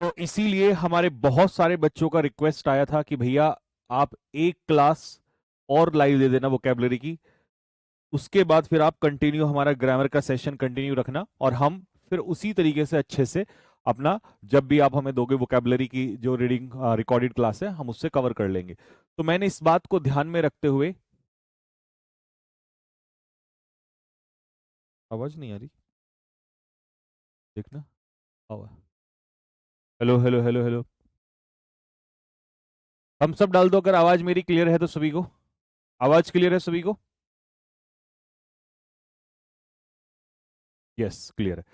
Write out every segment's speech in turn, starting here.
तो इसीलिए हमारे बहुत सारे बच्चों का रिक्वेस्ट आया था कि भैया आप एक क्लास और लाइव दे देना वोकेबलरी की, उसके बाद फिर आप कंटिन्यू हमारा ग्रामर का सेशन कंटिन्यू रखना, और हम फिर उसी तरीके से अच्छे से अपना, जब भी आप हमें दोगे वोकेबलरी की जो रीडिंग रिकॉर्डेड क्लास है, हम उससे कवर कर लेंगे। तो मैंने इस बात को ध्यान में रखते हुए, आवाज नहीं आ रही, देखना। हेलो हेलो हेलो हेलो, हम सब डाल दो अगर आवाज मेरी क्लियर है तो सभी को। आवाज क्लियर है सभी को? यस, क्लियर है।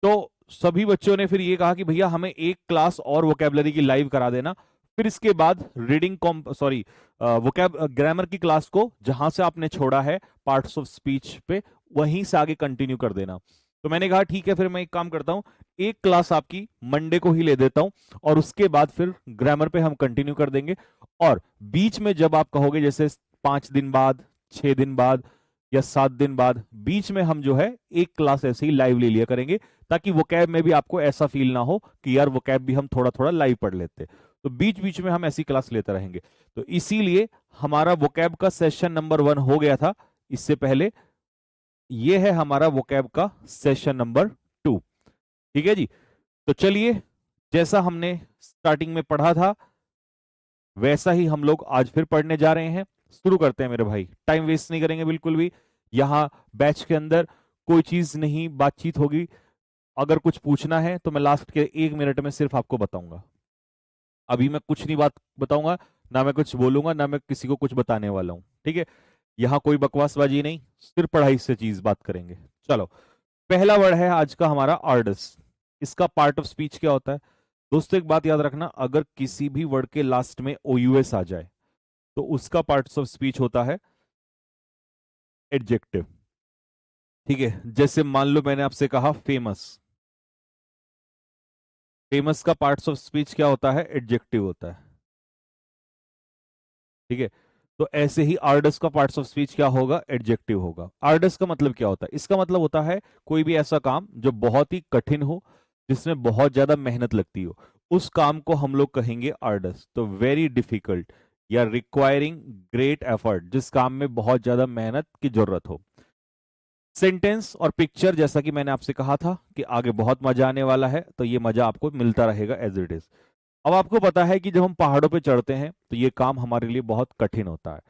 तो सभी बच्चों ने फिर ये कहा कि भैया हमें एक क्लास और वोकेबलरी की लाइव करा देना, फिर इसके बाद reading com sorry vocab grammar की क्लास को जहां से आपने छोड़ा है पार्ट्स ऑफ स्पीच पे, वहीं से आगे कंटिन्यू कर देना। तो मैंने कहा ठीक है, फिर मैं एक काम करता हूं, एक क्लास आपकी मंडे को ही ले देता हूं, और उसके बाद फिर ग्रामर पे हम कंटिन्यू कर देंगे। और बीच में जब आप कहोगे, जैसे 5 दिन बाद, 6 दिन बाद, या 7 दिन बाद, बीच में हम जो है एक क्लास ऐसे ही लाइव ले लिया करेंगे, ताकि वोकैब में भी आपको ऐसा फील ना हो कि यार वोकैब भी हम थोड़ा थोड़ा लाइव पढ़ लेते। तो बीच बीच में हम ऐसी क्लास लेते रहेंगे। तो इसीलिए हमारा वोकैब का सेशन नंबर 1 हो गया था इससे पहले, ये है हमारा वोकैब का सेशन नंबर 2। ठीक है जी। तो चलिए, जैसा हमने स्टार्टिंग में पढ़ा था वैसा ही हम लोग आज फिर पढ़ने जा रहे हैं। शुरू करते हैं मेरे भाई, टाइम वेस्ट नहीं करेंगे बिल्कुल भी। यहाँ बैच के अंदर कोई चीज नहीं बातचीत होगी। अगर कुछ पूछना है तो मैं लास्ट के 1 मिनट में सिर्फ आपको बताऊंगा। अभी मैं कुछ नहीं बात बताऊंगा, ना मैं कुछ बोलूंगा, ना मैं किसी को कुछ बताने वाला हूं। ठीक है, यहाँ कोई बकवासबाजी नहीं, सिर्फ पढ़ाई से चीज बात करेंगे। चलो, पहला वर्ड है आज का हमारा आर्डस। इसका पार्ट ऑफ स्पीच क्या होता है? दोस्तों एक बात याद रखना, अगर किसी भी वर्ड के लास्ट में OUS आ जाए तो उसका पार्ट ऑफ स्पीच होता है एडजेक्टिव। ठीक है, जैसे मान लो मैंने आपसे कहा फेमस, फेमस का पार्ट्स ऑफ स्पीच क्या होता है? एडजेक्टिव होता है। ठीक है, तो ऐसे ही आर्डस का पार्ट्स ऑफ स्पीच क्या होगा? एडजेक्टिव होगा। आर्डस का मतलब क्या होता है? इसका मतलब होता है कोई भी ऐसा काम जो बहुत ही कठिन हो, जिसमें बहुत ज्यादा मेहनत लगती हो, उस काम को हम लोग कहेंगे आर्डस। तो वेरी डिफिकल्ट या रिक्वायरिंग ग्रेट एफर्ट, जिस काम में बहुत ज्यादा मेहनत की जरूरत हो। सेंटेंस और पिक्चर, जैसा कि मैंने आपसे कहा था कि आगे बहुत मजा आने वाला है, तो ये मजा आपको मिलता रहेगा एज इट इज। अब आपको पता है कि जब हम पहाड़ों पे चढ़ते हैं तो ये काम हमारे लिए बहुत कठिन होता है।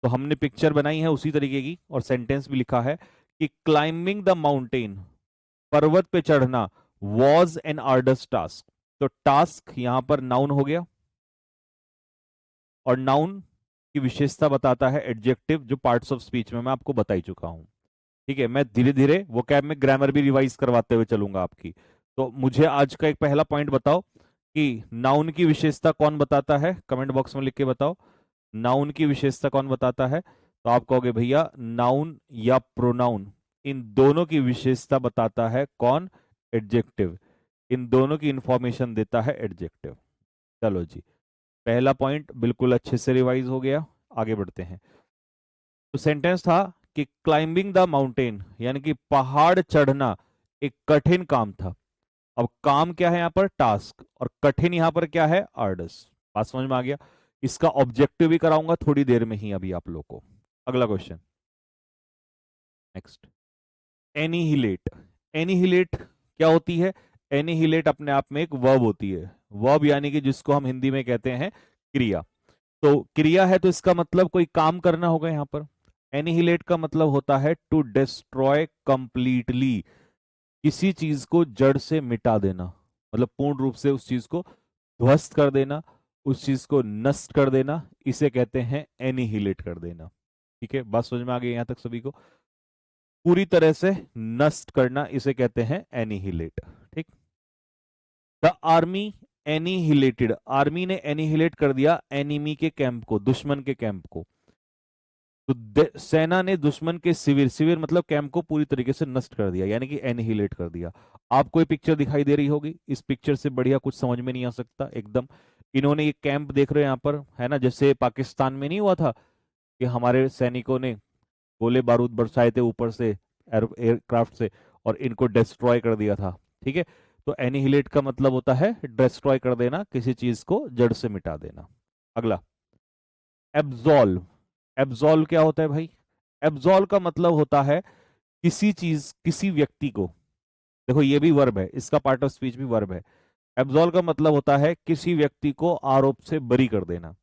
तो हमने पिक्चर बनाई है उसी तरीके की, और सेंटेंस भी लिखा है कि क्लाइंबिंग द माउंटेन, पर्वत पे चढ़ना, वॉज एन आर्डस टास्क। तो टास्क यहां पर नाउन हो गया, और नाउन की विशेषता बताता है एडजेक्टिव, जो पार्ट्स ऑफ स्पीच में मैं आपको बता ही चुका हूं। ठीक है, मैं धीरे धीरे वोकैब में ग्रामर भी रिवाइज करवाते हुए चलूंगा आपकी। तो मुझे आज का एक पहला पॉइंट बताओ कि नाउन की विशेषता कौन बताता है? कमेंट बॉक्स में लिख के बताओ, नाउन की विशेषता कौन बताता है? तो आप कहोगे भैया नाउन या प्रोनाउन, इन दोनों की विशेषता बताता है कौन? एडजेक्टिव। इन दोनों की इंफॉर्मेशन देता है एडजेक्टिव। चलो जी, पहला पॉइंट बिल्कुल अच्छे से रिवाइज हो गया। आगे बढ़ते हैं। तो सेंटेंस था कि क्लाइंबिंग द माउंटेन, यानी कि पहाड़ चढ़ना एक कठिन काम था। अब काम क्या है यहाँ पर? टास्क। और कठिन यहाँ पर क्या है? आर्डस। बात समझ में आ गया? इसका ऑब्जेक्टिव भी कराऊंगा थोड़ी देर में ही अभी आप लोग को। अगला क्वेश्चन, नेक्स्ट। एनिहिलेट। एनिहिलेट क्या होती है? एनिहिलेट अपने आप में एक वर्ब होती है। वर्ब यानी कि जिसको हम हिंदी में कहते हैं क्रिया। तो क्रिया है तो इसका मतलब कोई काम करना होगा यहाँ पर। एनिहिलेट का मतलब होता है टू डिस्ट्रॉय कंप्लीटली, किसी चीज को जड़ से मिटा देना, मतलब पूर्ण रूप से उस चीज को ध्वस्त कर देना, उस चीज को नष्ट कर देना, इसे कहते हैं एनिहिलेट कर देना। ठीक है, बात समझ में आ गई यहां तक सभी को? पूरी तरह से नष्ट करना, इसे कहते हैं एनिहिलेट। ठीक। द आर्मी एनिहिलेटेड, आर्मी ने एनिहिलेट कर दिया एनिमी के कैंप को, दुश्मन के कैंप को। तो सेना ने दुश्मन के शिविर, शिविर मतलब कैंप को पूरी तरीके से नष्ट कर दिया, यानी कि एनिहिलेट कर दिया। आपको ये पिक्चर दिखाई दे रही होगी, इस पिक्चर से बढ़िया कुछ समझ में नहीं आ सकता एकदम। इन्होंने ये कैंप देख रहे हो यहाँ पर, है ना, जैसे पाकिस्तान में नहीं हुआ था कि हमारे सैनिकों ने गोले बारूद बरसाए थे ऊपर से एयरक्राफ्ट से, और इनको डिस्ट्रॉय कर दिया था। ठीक है, तो एनिहिलेट का मतलब होता है डिस्ट्रॉय कर देना, किसी चीज को जड़ से मिटा देना। अगला एब्जॉल्व। एब्जॉल्व क्या होता है भाई? एब्जॉल्व का मतलब होता है किसी चीज, किसी व्यक्ति को, देखो ये भी वर्ब है, इसका पार्ट ऑफ स्पीच भी वर्ब है। एब्जॉल्व का मतलब होता है किसी व्यक्ति को आरोप से बरी कर देना।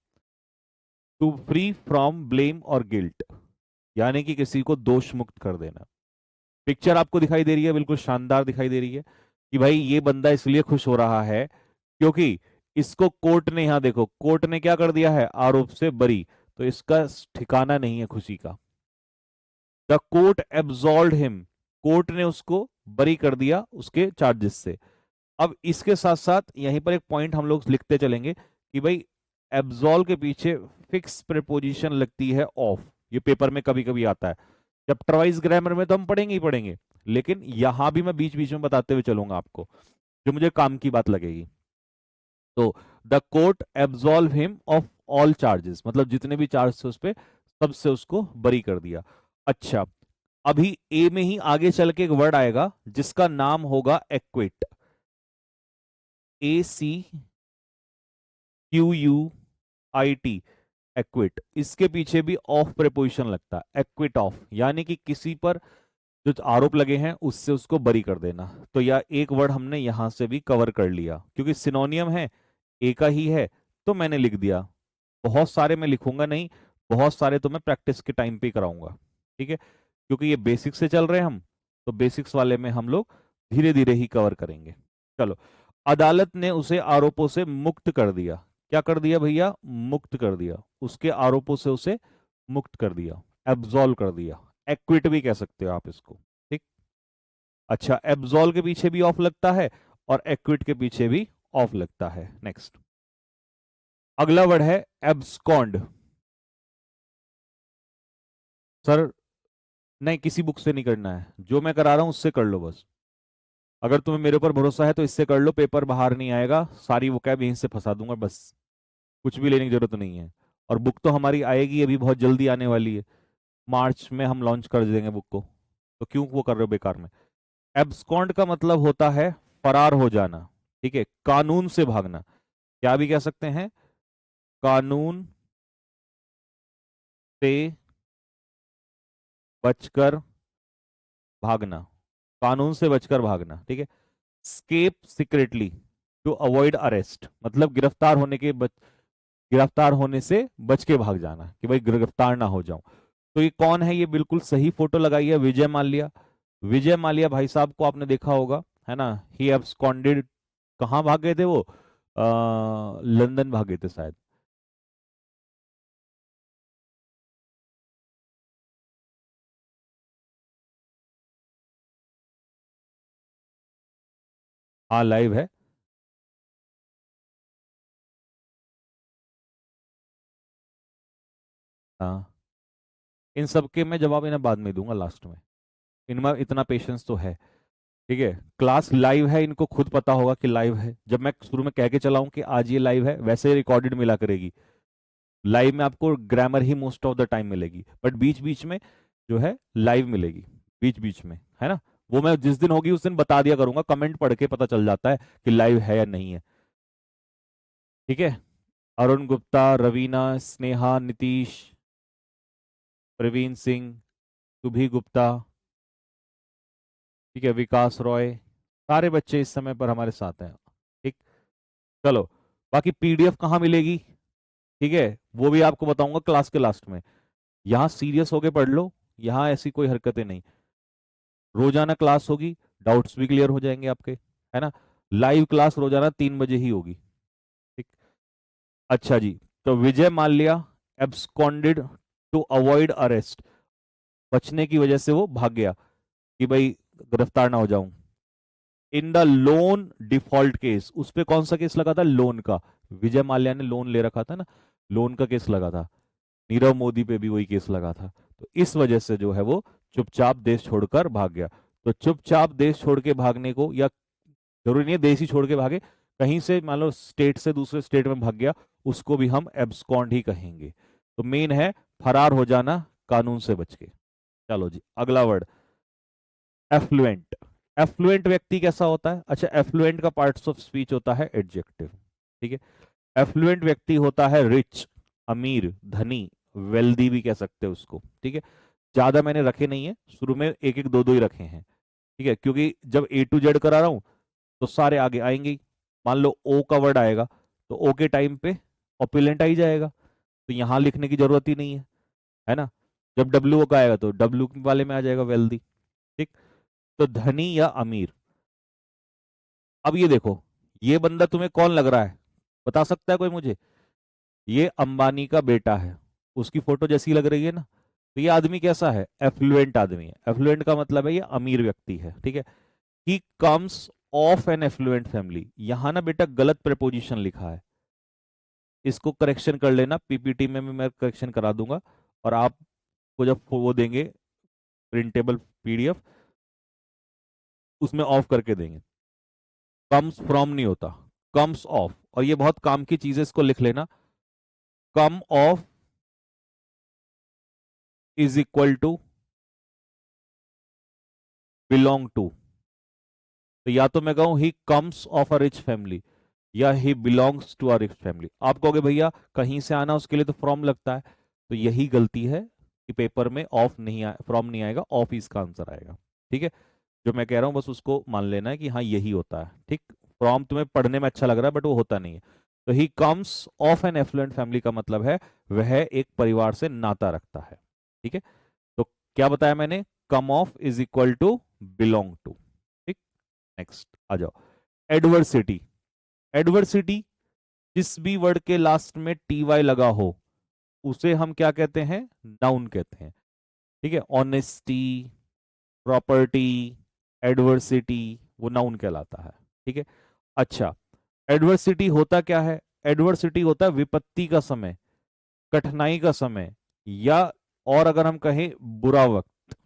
टू फ्री फ्रॉम ब्लेम और गिल्ट, यानी कि किसी को दोष मुक्त कर देना। पिक्चर आपको दिखाई दे रही है, बिल्कुल शानदार दिखाई दे रही है कि भाई ये बंदा इसलिए खुश हो रहा है क्योंकि इसको कोर्ट ने, यहां देखो कोर्ट ने क्या कर दिया है, आरोप से बरी, तो इसका ठिकाना नहीं है खुशी का। The court absolved him, court ने उसको बरी कर दिया उसके चार्जेस से। अब इसके साथ साथ यहीं पर एक पॉइंट हम लोग लिखते चलेंगे कि भाई एब्सॉल्व के पीछे फिक्स प्रीपोजिशन लगती है ऑफ। ये पेपर में कभी कभी आता है, चैप्टर वाइज ग्रामर में तो हम पढ़ेंगे ही पढ़ेंगे, लेकिन यहां भी मैं बीच बीच में बताते हुए चलूंगा आपको, जो मुझे काम की बात लगेगी। तो the court absolve him of all charges, मतलब जितने भी चार्ज थे उस पे सबसे उसको बरी कर दिया। अच्छा, अभी ए में ही आगे चल के एक वर्ड आएगा जिसका नाम होगा एक्विट। ACQUIT, equity. इसके पीछे भी ऑफ प्रीपोजिशन लगता है, एक्विट ऑफ, यानी कि किसी पर जो आरोप लगे हैं उससे उसको बरी कर देना। तो यह एक वर्ड हमने यहां से भी कवर कर लिया, क्योंकि सिनोनियम है, एक ही है, तो मैंने लिख दिया। बहुत सारे मैं लिखूंगा नहीं, बहुत सारे तो मैं प्रैक्टिस के टाइम पे ही कराऊंगा, ठीक है, क्योंकि ये बेसिक्स से चल रहे हैं हम, तो बेसिक्स वाले में हम लोग धीरे धीरे ही कवर करेंगे। चलो, अदालत ने उसे आरोपों से मुक्त कर दिया। क्या कर दिया भैया? मुक्त कर दिया, उसके आरोपों से उसे मुक्त कर दिया, एब्सॉल्व कर दिया। एक्विट भी कह सकते हो आप इसको, ठीक। अच्छा, एब्सॉल्व के पीछे भी ऑफ लगता है और एक्विट के पीछे भी ऑफ लगता है। नेक्स्ट, अगला वर्ड है एब्सकॉन्ड। सर नहीं, किसी बुक से नहीं करना है, जो मैं करा रहा हूं उससे कर लो बस। अगर तुम्हें मेरे ऊपर भरोसा है तो इससे कर लो, पेपर बाहर नहीं आएगा, सारी वो कैब यहीं से फंसा दूंगा बस, कुछ भी लेने की जरूरत नहीं है। और बुक तो हमारी आएगी, अभी बहुत जल्दी आने वाली है, मार्च में हम लॉन्च कर देंगे बुक को, तो क्यों वो कर रहे हो बेकार में। एब्सकॉन्ड का मतलब होता है फरार हो जाना, ठीक है, कानून से भागना। क्या भी कह सकते हैं, कानून से बचकर भागना, कानून से बचकर भागना, ठीक है। Escape secretly to avoid arrest, मतलब गिरफ्तार होने से बच के भाग जाना, कि भाई गिरफ्तार ना हो जाऊं। तो ये कौन है? ये बिल्कुल सही फोटो लगाई है, विजय माल्या। विजय माल्या भाई साहब को आपने देखा होगा, है ना, ही एब्सकॉन्डेड। कहाँ भाग गए थे वो? लंदन भाग गए थे शायद। हाँ, लाइव है। हाँ, इन सब के मैं जवाब इन्हें बाद में दूंगा, लास्ट में। इनमें इतना पेशेंस तो है, ठीक है। क्लास लाइव है, इनको खुद पता होगा कि लाइव है। जब मैं शुरू में कह के चला हूं कि आज ये लाइव है, वैसे रिकॉर्डेड मिला करेगी। लाइव में आपको grammar he most of the time मिलेगी, बट बीच बीच में जो है लाइव मिलेगी, बीच बीच में, है ना। वो मैं जिस दिन होगी उस दिन बता दिया करूंगा, कमेंट पढ़ के पता चल जाता है कि लाइव है या नहीं है, ठीक है। अरुण गुप्ता, रवीना, स्नेहा, नीतीश, प्रवीण सिंह, सुभी गुप्ता, ठीक है, विकास रॉय, सारे बच्चे इस समय पर हमारे साथ हैं, ठीक। चलो, बाकी पीडीएफ कहाँ मिलेगी, ठीक है, वो भी आपको बताऊंगा क्लास के लास्ट में। यहाँ सीरियस होके पढ़ लो, यहाँ ऐसी कोई हरकतें नहीं। रोजाना क्लास होगी, डाउट्स भी क्लियर हो जाएंगे आपके, है ना। लाइव क्लास रोजाना 3 बजे ही होगी, ठीक। अच्छा जी, तो Vijay Mallya absconded to avoid arrest, बचने की वजह से वो भाग गया कि भाई गिरफ्तार ना हो जाऊं। In the loan default case, उस पे कौन सा केस लगा था? लोन का। विजय माल्या ने लोन ले रखा था ना, लोन का केस लगा था। नीरव मोदी पे भी वही केस लगा था, तो इस वजह से जो है वो चुपचाप देश छोड़कर भाग गया। तो चुपचाप देश छोड़ के भागने को, या जरूरी नहीं है देश ही छोड़ के भागे, कहीं से मान लो स्टेट से दूसरे स्टेट में भाग गया, उसको भी हम एब्सकॉन्ड ही कहेंगे। तो मेन है फरार हो जाना कानून से बच के। चलो जी, अगला वर्ड एफ्लुएंट। एफ्लुएंट व्यक्ति कैसा होता है? अच्छा, एफ्लुएंट का पार्ट्स ऑफ स्पीच होता है एडजेक्टिव, ठीक है। एफ्लुएंट व्यक्ति होता है रिच, अमीर, धनी, वेल्दी भी कह सकते हैं उसको, ठीक है। ज्यादा मैंने रखे नहीं है, शुरू में एक एक दो दो ही रखे हैं, ठीक है, क्योंकि जब ए टू जेड करा रहा हूं तो सारे आगे आएंगे ही। मान लो ओ का वर्ड आएगा तो ओ के टाइम पे ऑपुलेंट आ ही जाएगा, तो यहां लिखने की जरूरत ही नहीं है ना। जब डब्ल्यू का आएगा तो डब्ल्यू वाले में आ जाएगा वेल्दी, ठीक। तो धनी या अमीर। अब ये देखो, ये बंदा तुम्हें कौन लग रहा है, बता सकता है कोई मुझे? ये अंबानी का बेटा है, उसकी फोटो जैसी लग रही है ना। तो ये आदमी कैसा है? एफ्लुएंट आदमी है। एफ्लुएंट का मतलब है ये अमीर व्यक्ति है, ठीक है। He comes of an affluent family. यहां ना बेटा गलत प्रेपोजिशन लिखा है, इसको करेक्शन कर लेना, पीपीटी में भी मैं करेक्शन करा दूंगा, और आपको जब वो देंगे प्रिंटेबल पीडीएफ, उसमें ऑफ करके देंगे। कम्स फ्रॉम नहीं होता, कम्स ऑफ। और ये बहुत काम की चीज है, इसको लिख लेना। Come of is equal to belong to. तो या तो मैं कहूं he comes of a rich family, या he belongs to a rich family. आप कहोगे भैया कहीं से आना उसके लिए तो फ्रॉम लगता है, तो यही गलती है कि पेपर में ऑफ नहीं आए, फ्रॉम नहीं आएगा, ऑफ ही इसका आंसर आएगा, ठीक है। जो मैं कह रहा हूं बस उसको मान लेना है कि हाँ यही होता है, ठीक। फ्रॉम तुम्हें पढ़ने में अच्छा लग रहा है बट वो होता नहीं है। तो he comes of an affluent family का मतलब है वह एक परिवार से नाता रखता है, ठीक है। तो क्या बताया मैंने? Come of is equal to belong to, ठीक। नेक्स्ट आ जाओ, एडवर्सिटी। एडवर्सिटी, जिस भी वर्ड के लास्ट में टी वाई लगा हो उसे हम क्या कहते हैं? नाउन कहते हैं, ठीक है। ऑनेस्टी, प्रॉपर्टी, एडवर्सिटी, वो नाउन कहलाता है, ठीक है। अच्छा, एडवर्सिटी होता क्या है? एडवर्सिटी होता है विपत्ति का समय, कठिनाई का समय, या और अगर हम कहें बुरा वक्त।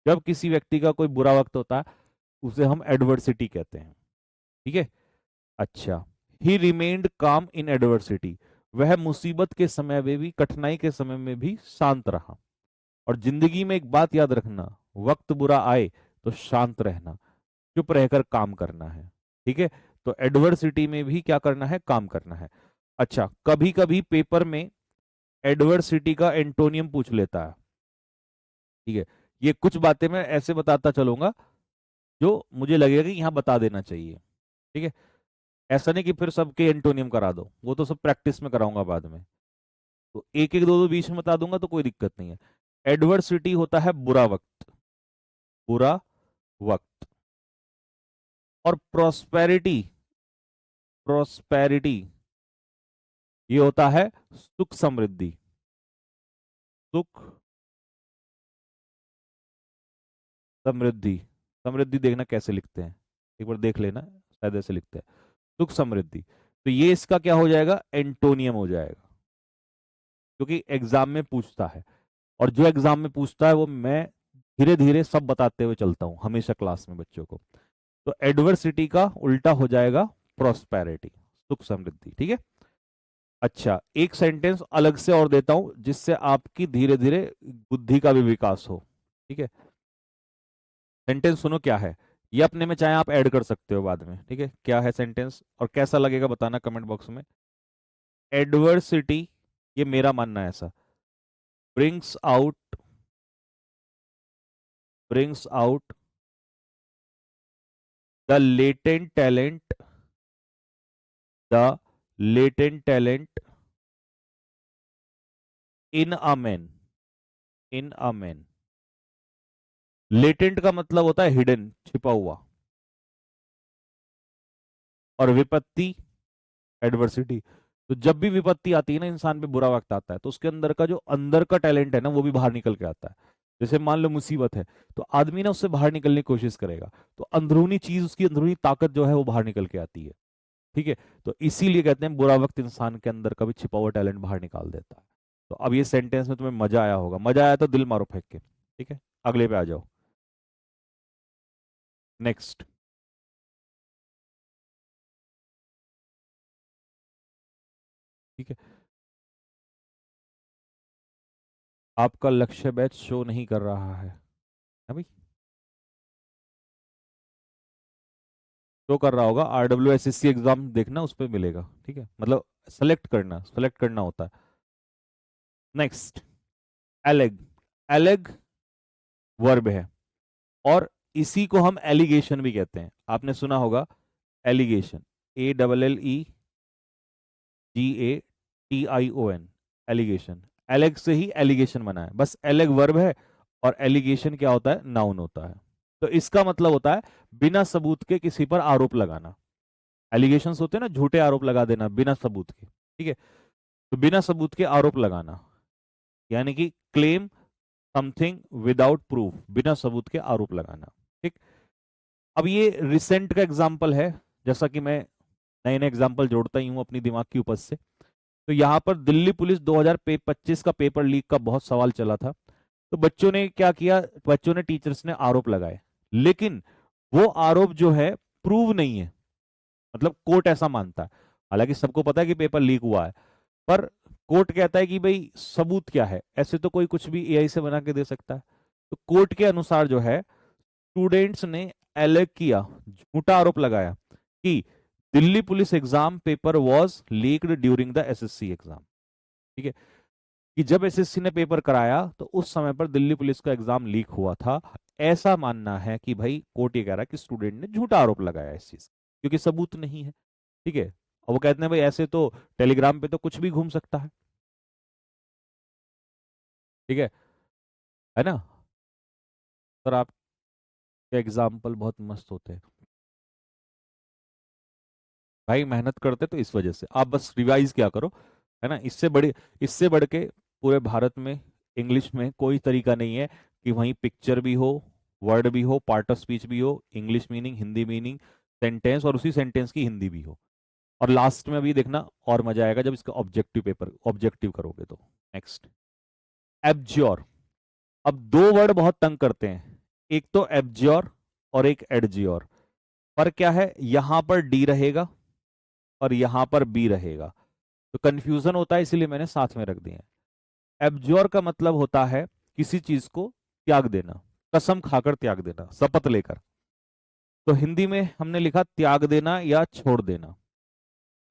जब किसी व्यक्ति का कोई बुरा वक्त होता है उसे हम एडवर्सिटी कहते हैं, ठीक है। अच्छा, ही रिमेन्ड काम इन एडवर्सिटी। वह मुसीबत के समय में भी, कठिनाई के समय में भी शांत रहा। और जिंदगी में एक बात याद रखना, वक्त बुरा आए तो शांत रहना, चुप रहकर काम करना है, ठीक है। तो एडवर्सिटी में भी क्या करना है? काम करना है। अच्छा, कभी कभी पेपर में एडवर्सिटी का एंटोनियम पूछ लेता है, ठीक है। ये कुछ बातें मैं ऐसे बताता चलूंगा जो मुझे लगेगा कि यहां बता देना चाहिए, ठीक है। ऐसा नहीं कि फिर सबके एंटोनियम करा दो, वो तो सब प्रैक्टिस में कराऊंगा बाद में। तो एक एक दो दो बीच में बता दूंगा तो कोई दिक्कत नहीं है। एडवर्सिटी होता है बुरा वक्त, बुरा वक्त। और प्रोस्पेरिटी, प्रोस्पेरिटी ये होता है सुख समृद्धि, सुख समृद्धि। समृद्धि देखना कैसे लिखते हैं, एक बार देख लेना, शायद ऐसे लिखते हैं, सुख समृद्धि। तो ये इसका क्या हो जाएगा? एंटोनियम हो जाएगा, क्योंकि एग्जाम में पूछता है। और जो एग्जाम में पूछता है वो मैं धीरे धीरे सब बताते हुए चलता हूं हमेशा क्लास में बच्चों को। तो एडवर्सिटी का उल्टा हो जाएगा प्रोस्पेरिटी, सुख समृद्धि, ठीक है। अच्छा, एक सेंटेंस अलग से और देता हूं जिससे आपकी धीरे धीरे बुद्धि का भी विकास हो, ठीक है। सेंटेंस सुनो क्या है, ये अपने में चाहे आप ऐड कर सकते हो बाद में, ठीक है। क्या है सेंटेंस और कैसा लगेगा बताना कमेंट बॉक्स में। एडवर्सिटी, ये मेरा मानना है ऐसा, brings out, brings out the latent talent, the latent talent in a man, in a man. Latent का मतलब होता है हिडन, छिपा हुआ। और विपत्ति, एडवर्सिटी। तो जब भी विपत्ति आती है ना, इंसान पे बुरा वक्त आता है, तो उसके अंदर का जो अंदर का टैलेंट है ना वो भी बाहर निकल के आता है। जैसे मान लो मुसीबत है, तो आदमी ना उससे बाहर निकलने की कोशिश करेगा, तो अंदरूनी चीज, उसकी अंदरूनी ताकत जो है वो बाहर निकल के आती है, ठीक है। तो इसीलिए कहते हैं बुरा वक्त इंसान के अंदर का भी छिपा हुआ टैलेंट बाहर निकाल देता है। तो अब ये सेंटेंस में तुम्हें मजा आया होगा, मजा आया तो दिल मारो फेंक के, ठीक है। अगले पे आ जाओ, नेक्स्ट। ठीक है, आपका लक्ष्य बैच शो नहीं कर रहा है भाई? शो कर रहा होगा, RWSSC एग्जाम देखना, उस पर मिलेगा, ठीक है, मतलब सेलेक्ट करना होता है। नेक्स्ट, एलेग। एलेग वर्ब है, और इसी को हम एलिगेशन भी कहते हैं। आपने सुना होगा एलिगेशन, ALLEGATION, एलिगेशन। एलेग से ही एलिगेशन बना है, बस एलेग वर्ब है और एलिगेशन क्या होता है, नाउन होता है। तो इसका मतलब होता है बिना सबूत के किसी पर आरोप लगाना। एलिगेशंस होते हैं ना, झूठे आरोप लगा देना बिना सबूत के, ठीक है। तो बिना सबूत के आरोप लगाना, यानी कि क्लेम समथिंग विदाउट प्रूफ, बिना सबूत के आरोप लगाना, ठीक। अब ये रिसेंट का एग्जाम्पल है, जैसा कि मैं नए नए एग्जाम्पल जोड़ता ही हूं अपनी दिमाग की उपज से। तो यहां पर दिल्ली पुलिस 2025 का पेपर लीक का बहुत सवाल चला था। तो बच्चों ने क्या किया, बच्चों ने, टीचर्स ने आरोप लगाए, लेकिन वो आरोप जो है प्रूव नहीं है, मतलब कोर्ट ऐसा मानता है। हालांकि सबको पता है कि पेपर लीक हुआ है, पर कोर्ट कहता है कि भाई सबूत क्या है, ऐसे तो कोई कुछ भी एआई से बना के दे सकता है। तो कोर्ट के अनुसार जो है, स्टूडेंट्स ने एलेग किया, झूठा आरोप लगाया कि Delhi police exam paper was leaked during the assessee exam, ठीक है, कि जब एसएससी ने पेपर कराया तो उस समय पर दिल्ली पुलिस का एग्जाम लीक हुआ था। ऐसा मानना है कि भाई कोर्ट ये कह रहा है कि स्टूडेंट ने झूठा आरोप लगाया इस चीज, क्योंकि सबूत नहीं है, ठीक है। और वो कहते हैं भाई ऐसे तो टेलीग्राम पे तो कुछ भी घूम सकता है, ठीक है ना। सर आपके एग्जाम्पल बहुत मस्त होते हैं भाई, मेहनत करते तो इस वजह से। आप बस रिवाइज क्या करो, है ना। इससे बढ़ के पूरे भारत में इंग्लिश में कोई तरीका नहीं है कि वहीं पिक्चर भी हो, वर्ड भी हो, पार्ट ऑफ स्पीच भी हो, English meaning, Hindi meaning, sentence, और उसी सेंटेंस की हिंदी भी हो। और लास्ट में अभी देखना और मजा आएगा जब इसका ऑब्जेक्टिव करोगे तो। Next, abjure. अब दो वर्ड बहुत तंग करते हैं, एक तो एब्ज्योर और एक एडज्योर। पर क्या है, यहां पर डी रहेगा और यहां पर बी रहेगा, तो कंफ्यूजन होता है, इसीलिए मैंने साथ में रख दिया है। एब्ज्योर का मतलब होता है किसी चीज को त्याग देना, कसम खाकर त्याग देना, शपथ लेकर। तो हिंदी में हमने लिखा त्याग देना या छोड़ देना।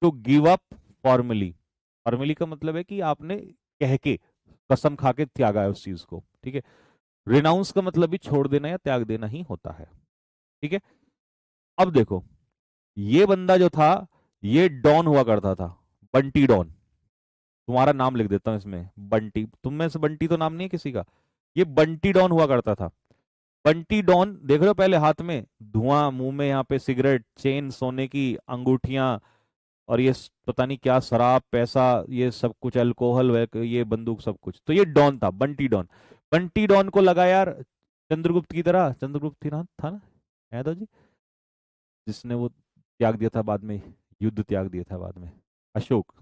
तो गिव अप फॉर्मली, फॉर्मली का मतलब है कि आपने कह के, कसम खा के त्यागा है उस चीज को, ठीक है। रिनाउंस का मतलब भी छोड़ देना या त्याग देना ही होता है, ठीक है। अब देखो, ये बंदा जो था, ये डॉन हुआ करता था, बंटी डॉन। तुम्हारा नाम लिख देता हूं इसमें, बंटी। तुम में से बंटी तो नाम नहीं है किसी का। ये बंटी डॉन हुआ करता था। बंटी डॉन देख रहे हो, पहले हाथ में धुआं, मुंह में यहाँ पे सिगरेट, चेन, सोने की अंगूठियां, और ये पता नहीं क्या, शराब, पैसा, ये सब कुछ, अल्कोहल, ये बंदूक, सब कुछ। तो ये डॉन था, बंटी डॉन। बंटी डॉन को लगा यार चंद्रगुप्त की तरह, चंद्रगुप्त थी ना, था ना, याद हो जी, जिसने वो त्याग दिया था बाद में, युद्ध त्याग दिया था बाद में, अशोक।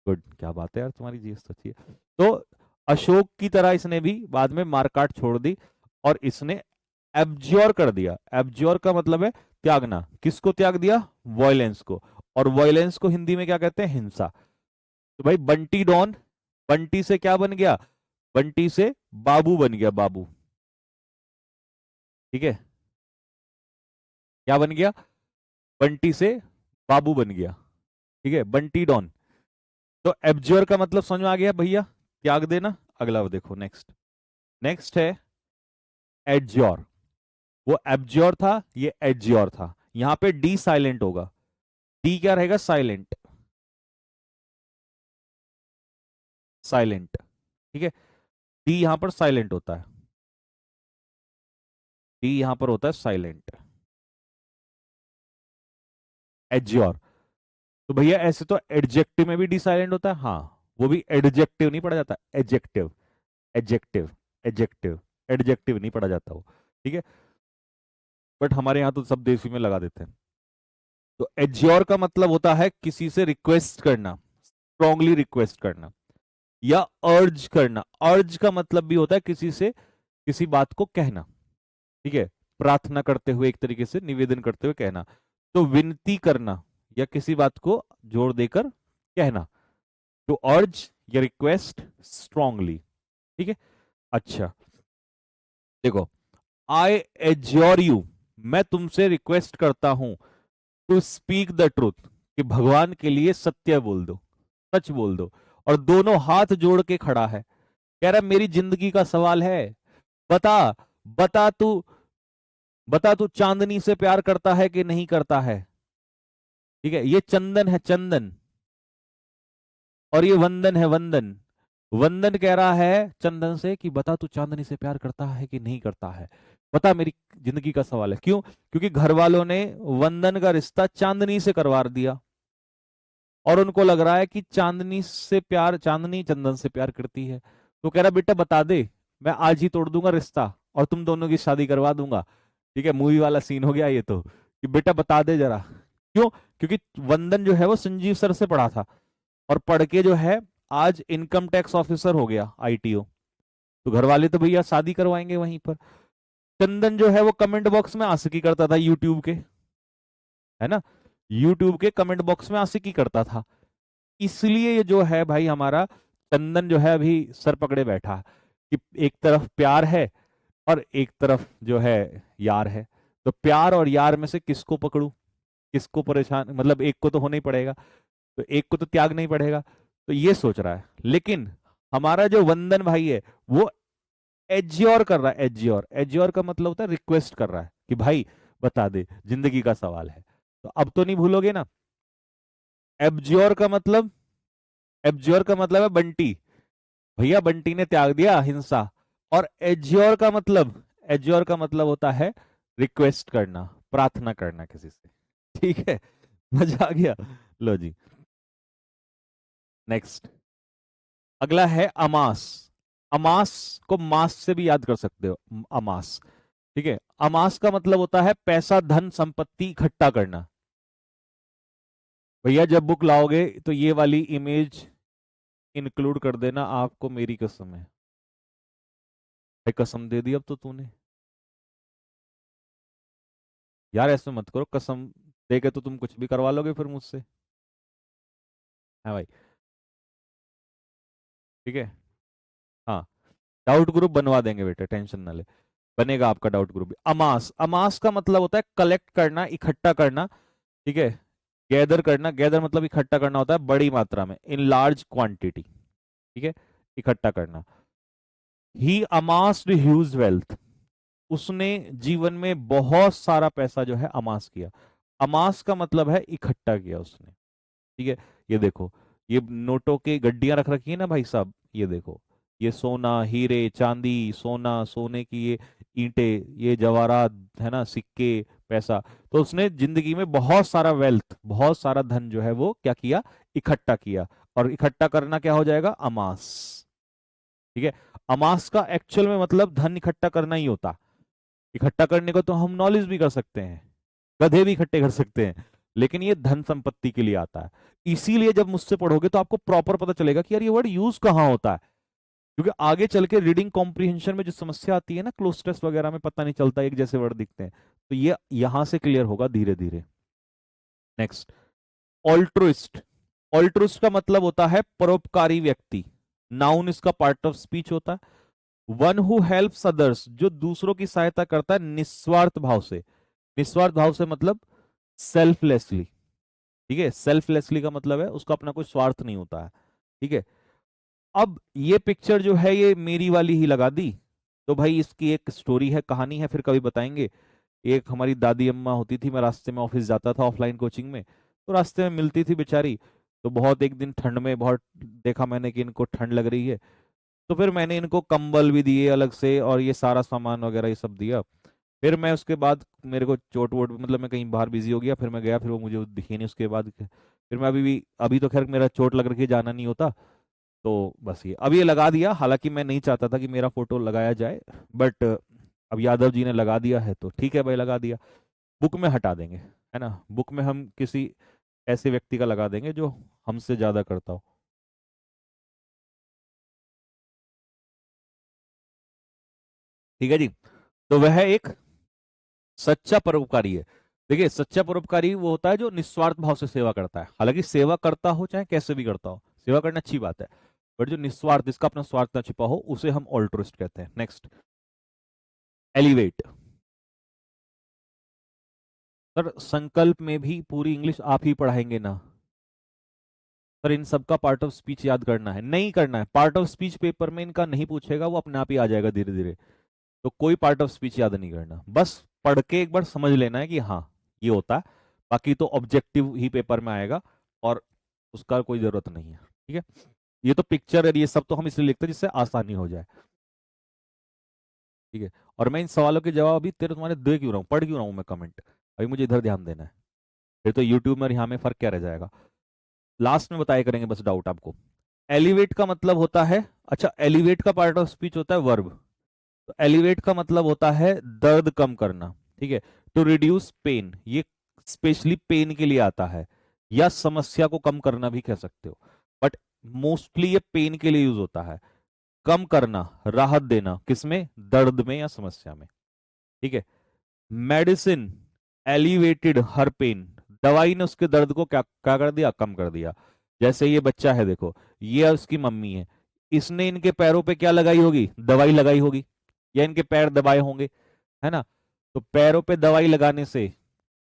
गुड, क्या बात है यार, तुम्हारी जीएस तो अच्छी है। तो अशोक की तरह इसने भी बाद में मारकाट छोड़ दी, और इसने एब्ज्योर कर दिया। एब्ज्योर का मतलब है त्यागना। किसको त्याग दिया, वॉयलेंस को। और वॉयलेंस को हिंदी में क्या कहते हैं, हिंसा। तो भाई बंटी डॉन, बंटी से क्या बन गया, बंटी से बाबू बन गया, बाबू, ठीक है। क्या बन गया, बंटी से बाबू बन गया, ठीक है, बंटी डॉन। तो एब्ज्योर का मतलब समझ में आ गया भैया, त्याग देना। अगला देखो, नेक्स्ट। नेक्स्ट है एडज्योर। वो एब्ज्योर था, ये एडज्योर था। यहां पे डी साइलेंट होगा। डी क्या रहेगा, साइलेंट, साइलेंट, ठीक है। डी यहां पर साइलेंट होता है, डी यहां पर होता है साइलेंट, एडज्योर। तो भैया ऐसे तो एडजेक्टिव में भी डी साइलेंट होता है, हाँ, वो भी एडजेक्टिव नहीं पढ़ा जाता, एडजेक्टिव, एडजेक्टिव, एडजेक्टिव, एडजेक्टिव नहीं पढ़ा जाता वो, ठीक है। बट हमारे यहाँ तो सब देसी में लगा देते हैं। तो एज्योर का मतलब होता है किसी से रिक्वेस्ट करना, स्ट्रांगली रिक्वेस्ट करना, या अर्ज करना। अर्ज का मतलब भी होता है किसी से किसी बात को कहना, ठीक है, प्रार्थना करते हुए, एक तरीके से निवेदन करते हुए कहना। तो विनती करना या किसी बात को जोर देकर कहना, तो अर्ज या रिक्वेस्ट स्ट्रांगली, ठीक है। अच्छा, देखो, आई एज्योर यू, मैं तुमसे रिक्वेस्ट करता हूं, टू स्पीक द ट्रूथ, कि भगवान के लिए सत्य बोल दो, सच बोल दो। और दोनों हाथ जोड़ के खड़ा है, कह रहा मेरी जिंदगी का सवाल है, बता, बता तू, बता तू चांदनी से प्यार करता है कि नहीं करता है। ठीक है, ये चंदन है, चंदन, और ये वंदन है, वंदन। वंदन कह रहा है चंदन से कि बता तू चांदनी से प्यार करता है कि नहीं करता है, बता, मेरी जिंदगी का सवाल है। क्यों? क्योंकि घर वालों ने वंदन का रिश्ता चांदनी से करवा दिया, और उनको लग रहा है कि चांदनी से प्यार, चांदनी चंदन से प्यार करती है। तो कह रहा बेटा बता दे, मैं आज ही तोड़ दूंगा रिश्ता और तुम दोनों की शादी करवा दूंगा। ठीक है, मूवी वाला सीन हो गया ये तो, कि बेटा बता दे जरा। क्यों? क्योंकि वंदन जो है वो संजीव सर से पढ़ा था, और पढ़ के जो है आज इनकम टैक्स ऑफिसर हो गया, आईटीओ। तो घर वाले तो भैया शादी करवाएंगे वहीं पर। चंदन जो है वो कमेंट बॉक्स में आशिकी करता था यूट्यूब के, है ना, यूट्यूब के कमेंट बॉक्स में आशिकी करता था। इसलिए ये जो है भाई हमारा चंदन जो है अभी सर पकड़े बैठा है, कि एक तरफ प्यार है और एक तरफ जो है यार है। तो प्यार और यार में से किसको पकड़ूं, किसको परेशान, मतलब एक को तो होना ही पड़ेगा, तो एक को तो त्याग नहीं पड़ेगा। तो ये सोच रहा है। लेकिन हमारा जो वंदन भाई है वो एज्योर कर रहा है, एज्योर, एज्योर का मतलब होता है रिक्वेस्ट कर रहा है कि भाई बता दे, जिंदगी का सवाल है। तो अब तो नहीं भूलोगे ना। एब्ज्योर का मतलब, एब्ज्योर का मतलब है बंटी, भैया बंटी ने त्याग दिया हिंसा। और एज्योर का मतलब, एज्योर का मतलब होता है रिक्वेस्ट करना, प्रार्थना करना किसी से। ठीक है, मजा आ गया। लो जी, नेक्स्ट। अगला है अमास। अमास को मास से भी याद कर सकते हो, अमास। ठीक है, अमास का मतलब होता है पैसा, धन, संपत्ति इकट्ठा करना। भैया जब बुक लाओगे तो ये वाली इमेज इंक्लूड कर देना, आपको मेरी कसम है। भाई कसम दे दी अब तो तूने, यार ऐसे मत करो, कसम दे के तो तुम कुछ भी करवा लोगे फिर मुझसे। है भाई, ठीक है। हाँ, डाउट ग्रुप बनवा देंगे बेटा, टेंशन ना ले, बनेगा आपका डाउट ग्रुप भी। अमास, अमास का मतलब होता है कलेक्ट करना, इकट्ठा करना। ठीक है, गैदर करना, गैदर मतलब इकट्ठा करना होता है बड़ी मात्रा में, इन लार्ज क्वांटिटी। ठीक है, इकट्ठा करना। ही अमास्ड ह्यूज वेल्थ, उसने जीवन में बहुत सारा पैसा जो है अमास किया। अमास का मतलब है इकट्ठा किया उसने। ठीक है, ये देखो, ये नोटों के गड्डियां रख रखी है ना भाई साहब, ये देखो, ये सोना, हीरे, चांदी, सोना, सोने की ये ईंटें, ये जवाहरात, है ना, सिक्के, पैसा। तो उसने जिंदगी में बहुत सारा वेल्थ, बहुत सारा धन जो है वो क्या किया, इकट्ठा किया। और इकट्ठा करना क्या हो जाएगा, अमास। ठीक है, अमास का एक्चुअल में मतलब धन इकट्ठा करना ही होता। इकट्ठा करने को तो हम नॉलेज भी कर सकते हैं, गधे भी इकट्ठे कर सकते हैं, लेकिन ये धन संपत्ति के लिए आता है। इसीलिए जब मुझसे पढ़ोगे तो आपको प्रॉपर पता चलेगा कि यार ये वर्ड यूज कहाँ होता है। क्योंकि आगे चल के रीडिंग कॉम्प्रिहेंशन में जो समस्या आती है ना, क्लोज टेस्ट वगैरह में पता नहीं चलता, एक जैसे वर्ड दिखते हैं, तो ये यहां से क्लियर होगा धीरे धीरे। नेक्स्ट, ऑल्ट्रुइस्ट। ऑल्ट्रुइस्ट का मतलब होता है परोपकारी व्यक्ति। नाउन इसका पार्ट ऑफ स्पीच होता है। वन हु हेल्प्स अदर्स, जो दूसरों की सहायता करता है निस्वार्थ भाव से। निस्वार्थ भाव से मतलब सेल्फलेसली। ठीक है, सेल्फलेसली का मतलब है उसका अपना कोई स्वार्थ नहीं होता है। ठीक है, अब ये पिक्चर जो है ये मेरी वाली ही लगा दी, तो भाई इसकी एक स्टोरी है, कहानी है, फिर कभी बताएंगे। एक हमारी दादी अम्मा होती थी, मैं रास्ते में ऑफिस जाता था ऑफलाइन कोचिंग में, तो रास्ते में मिलती थी बेचारी। तो बहुत एक दिन ठंड में बहुत देखा मैंने कि इनको ठंड लग रही है, तो फिर मैंने इनको कंबल भी दिए अलग से और ये सारा सामान वगैरह ये सब दिया। फिर मैं उसके बाद मेरे को चोट वोट, मतलब मैं कहीं बाहर बिजी हो गया, फिर मैं गया, फिर वो मुझे दिखी नहीं उसके बाद। फिर मैं अभी भी, अभी तो खैर मेरा चोट लग रखी है, जाना नहीं होता। तो बस ये अब ये लगा दिया, हालांकि मैं नहीं चाहता था कि मेरा फोटो लगाया जाए, बट अब यादव जी ने लगा दिया है तो ठीक है भाई, लगा दिया। बुक में हटा देंगे, है ना, बुक में हम किसी ऐसे व्यक्ति का लगा देंगे जो हमसे ज्यादा करता हो। ठीक है जी, तो वह एक सच्चा परोपकारी है। देखिए, सच्चा परोपकारी वो होता है जो निस्वार्थ भाव से सेवा करता है। हालांकि सेवा करता हो चाहे कैसे भी करता हो, सेवा करना अच्छी बात है, बट जो निस्वार्थ, जिसका अपना स्वार्थ ना छिपा हो, उसे हम ऑल्ट्रुइस्ट कहते हैं। Next, elevate. सर संकल्प में भी पूरी इंग्लिश आप ही पढ़ाएंगे ना? सर इन सबका पार्ट ऑफ स्पीच याद करना है? नहीं करना है। पार्ट ऑफ स्पीच पेपर में इनका नहीं पूछेगा, वो अपने आप ही आ जाएगा धीरे धीरे। तो कोई पार्ट ऑफ स्पीच याद नहीं करना, बस पढ़ के एक बार समझ लेना है कि हाँ ये होता है। बाकी तो ऑब्जेक्टिव ही पेपर में आएगा और उसका कोई जरूरत नहीं है। ठीक है, ये तो पिक्चर है, ये सब तो हम इसलिए लिखते हैं जिससे आसानी हो जाए। ठीक है, और मैं इन सवालों के जवाब अभी तेरे तुम्हारे दे क्यों रहा हूँ, पढ़ क्यों रहा हूँ मैं कमेंट? अभी मुझे इधर ध्यान देना है, फिर तो यूट्यूब में और यहाँ में फर्क क्या रह जाएगा? लास्ट में बताया करेंगे बस डाउट आपको। एलिवेट का मतलब होता है, अच्छा एलिवेट का पार्ट ऑफ स्पीच होता है वर्ब। तो एलिवेट का मतलब होता है दर्द कम करना। ठीक है, टू रिड्यूस पेन, ये स्पेशली पेन के लिए आता है, या समस्या को कम करना भी कह सकते हो, बट मोस्टली ये पेन के लिए यूज होता है। कम करना, राहत देना, किसमें? दर्द में या समस्या में। ठीक है, मेडिसिन एलिवेटेड हर पेन, दवाई ने उसके दर्द को क्या क्या कर दिया? कम कर दिया। जैसे ये बच्चा है देखो, ये उसकी मम्मी है, इसने इनके पैरों पे क्या लगाई होगी? दवाई लगाई होगी, या इनके पैर दबाए होंगे, है ना? तो पैरों पे दवाई लगाने से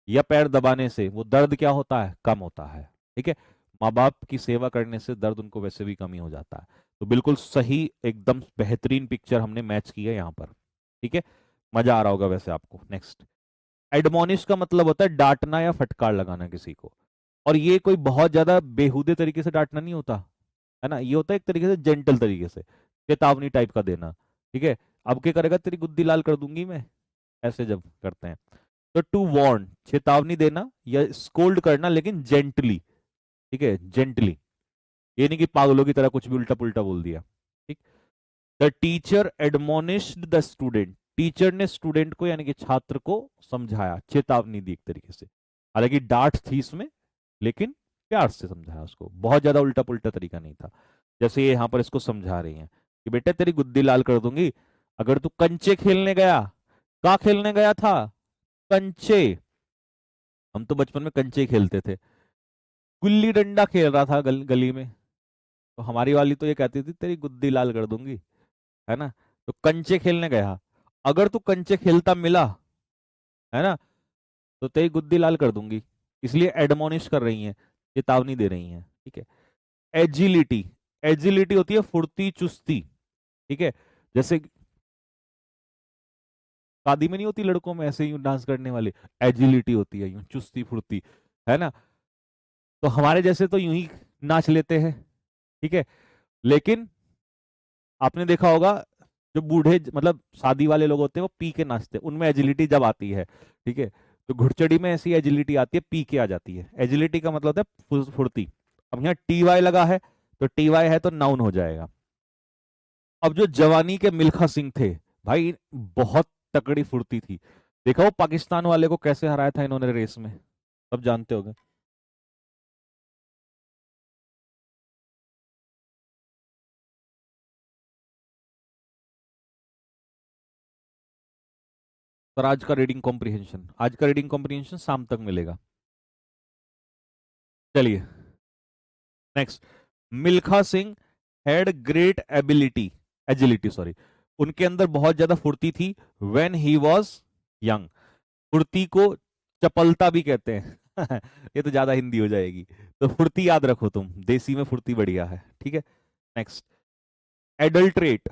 या पैर दबाने से वो दर्द क्या होता है? कम होता है। ठीक है, माँ बाप की सेवा करने से दर्द उनको वैसे भी कम ही हो जाता है। तो बिल्कुल सही, एकदम बेहतरीन पिक्चर हमने मैच की है यहाँ पर। ठीक है, मजा आ रहा होगा वैसे आपको। नेक्स्ट, एडमोनिश का मतलब होता है डांटना या फटकार लगाना किसी को। और ये कोई बहुत ज्यादा बेहुदे तरीके से डांटना नहीं होता, है ना? ये होता है एक तरीके से जेंटल तरीके से, चेतावनी टाइप का देना। ठीक है, अब क्या करेगा? तेरी गुद्दी लाल कर दूंगी मैं, ऐसे जब करते हैं। तो टू वार्न, चेतावनी देना या स्कोल्ड करना, लेकिन जेंटली। ठीक है, जेंटली, ये नहीं कि पागलों की तरह कुछ भी उल्टा पुल्टा बोल दिया। ठीक, the teacher admonished the student, teacher ने स्टूडेंट को यानी कि छात्र को समझाया, चेतावनी दी एक तरीके से। हालांकि डांट थी इसमें, लेकिन प्यार से समझाया उसको, बहुत ज्यादा उल्टा पुल्टा तरीका नहीं था। जैसे ये यहाँ पर इसको समझा रही हैं कि बेटा तेरी गुद्दी लाल कर दूंगी अगर तू कंचे खेलने गया। कहाँ खेलने गया था? कंचे। हम तो बचपन में कंचे खेलते थे। गुल्ली डंडा खेल रहा था गली में, तो हमारी वाली तो ये कहती थी तेरी गुद्दी लाल कर दूंगी, है ना? तो कंचे खेलने गया, अगर तू कंचे खेलता मिला, है ना, तो तेरी गुद्दी लाल कर दूंगी। इसलिए एडमोनिश कर रही हैं, चेतावनी दे रही हैं। ठीक है, एजिलिटी, एजिलिटी होती है फुर्ती चुस्ती। ठीक है, जैसे शादी में नहीं होती लड़कों में ऐसे यूं डांस करने वाली, एजिलिटी होती है यूं चुस्ती फुर्ती, है ना? तो हमारे जैसे तो यूं ही नाच लेते हैं। ठीक है, लेकिन आपने देखा होगा जो बूढ़े मतलब शादी वाले लोग होते हैं वो पी के नाचते हैं, उनमें एजिलिटी जब आती है। ठीक है, तो घुड़चड़ी में ऐसी एजिलिटी आती है, पी के आ जाती है। एजिलिटी का मतलब होता है फुर्ती। अब यहाँ टी वाई लगा है, तो टी वाई है तो नाउन हो जाएगा। अब जो जवानी के मिल्खा सिंह थे भाई, बहुत तकड़ी फुर्ती थी। देखा वो पाकिस्तान वाले को कैसे हराया था इन्होंने रेस में, सब जानते होंगे। पर आज का रीडिंग कॉम्प्रिहेंशन, आज का रीडिंग कॉम्प्रिहेंशन शाम तक मिलेगा। चलिए next, Milkha Singh had great ability, agility sorry, उनके अंदर बहुत ज्यादा फुर्ती थी। व्हेन ही वाज यंग, फुर्ती को चपलता भी कहते हैं ये तो ज्यादा हिंदी हो जाएगी, तो फुर्ती याद रखो तुम, देसी में फुर्ती बढ़िया है। ठीक है, नेक्स्ट, एडल्ट्रेट,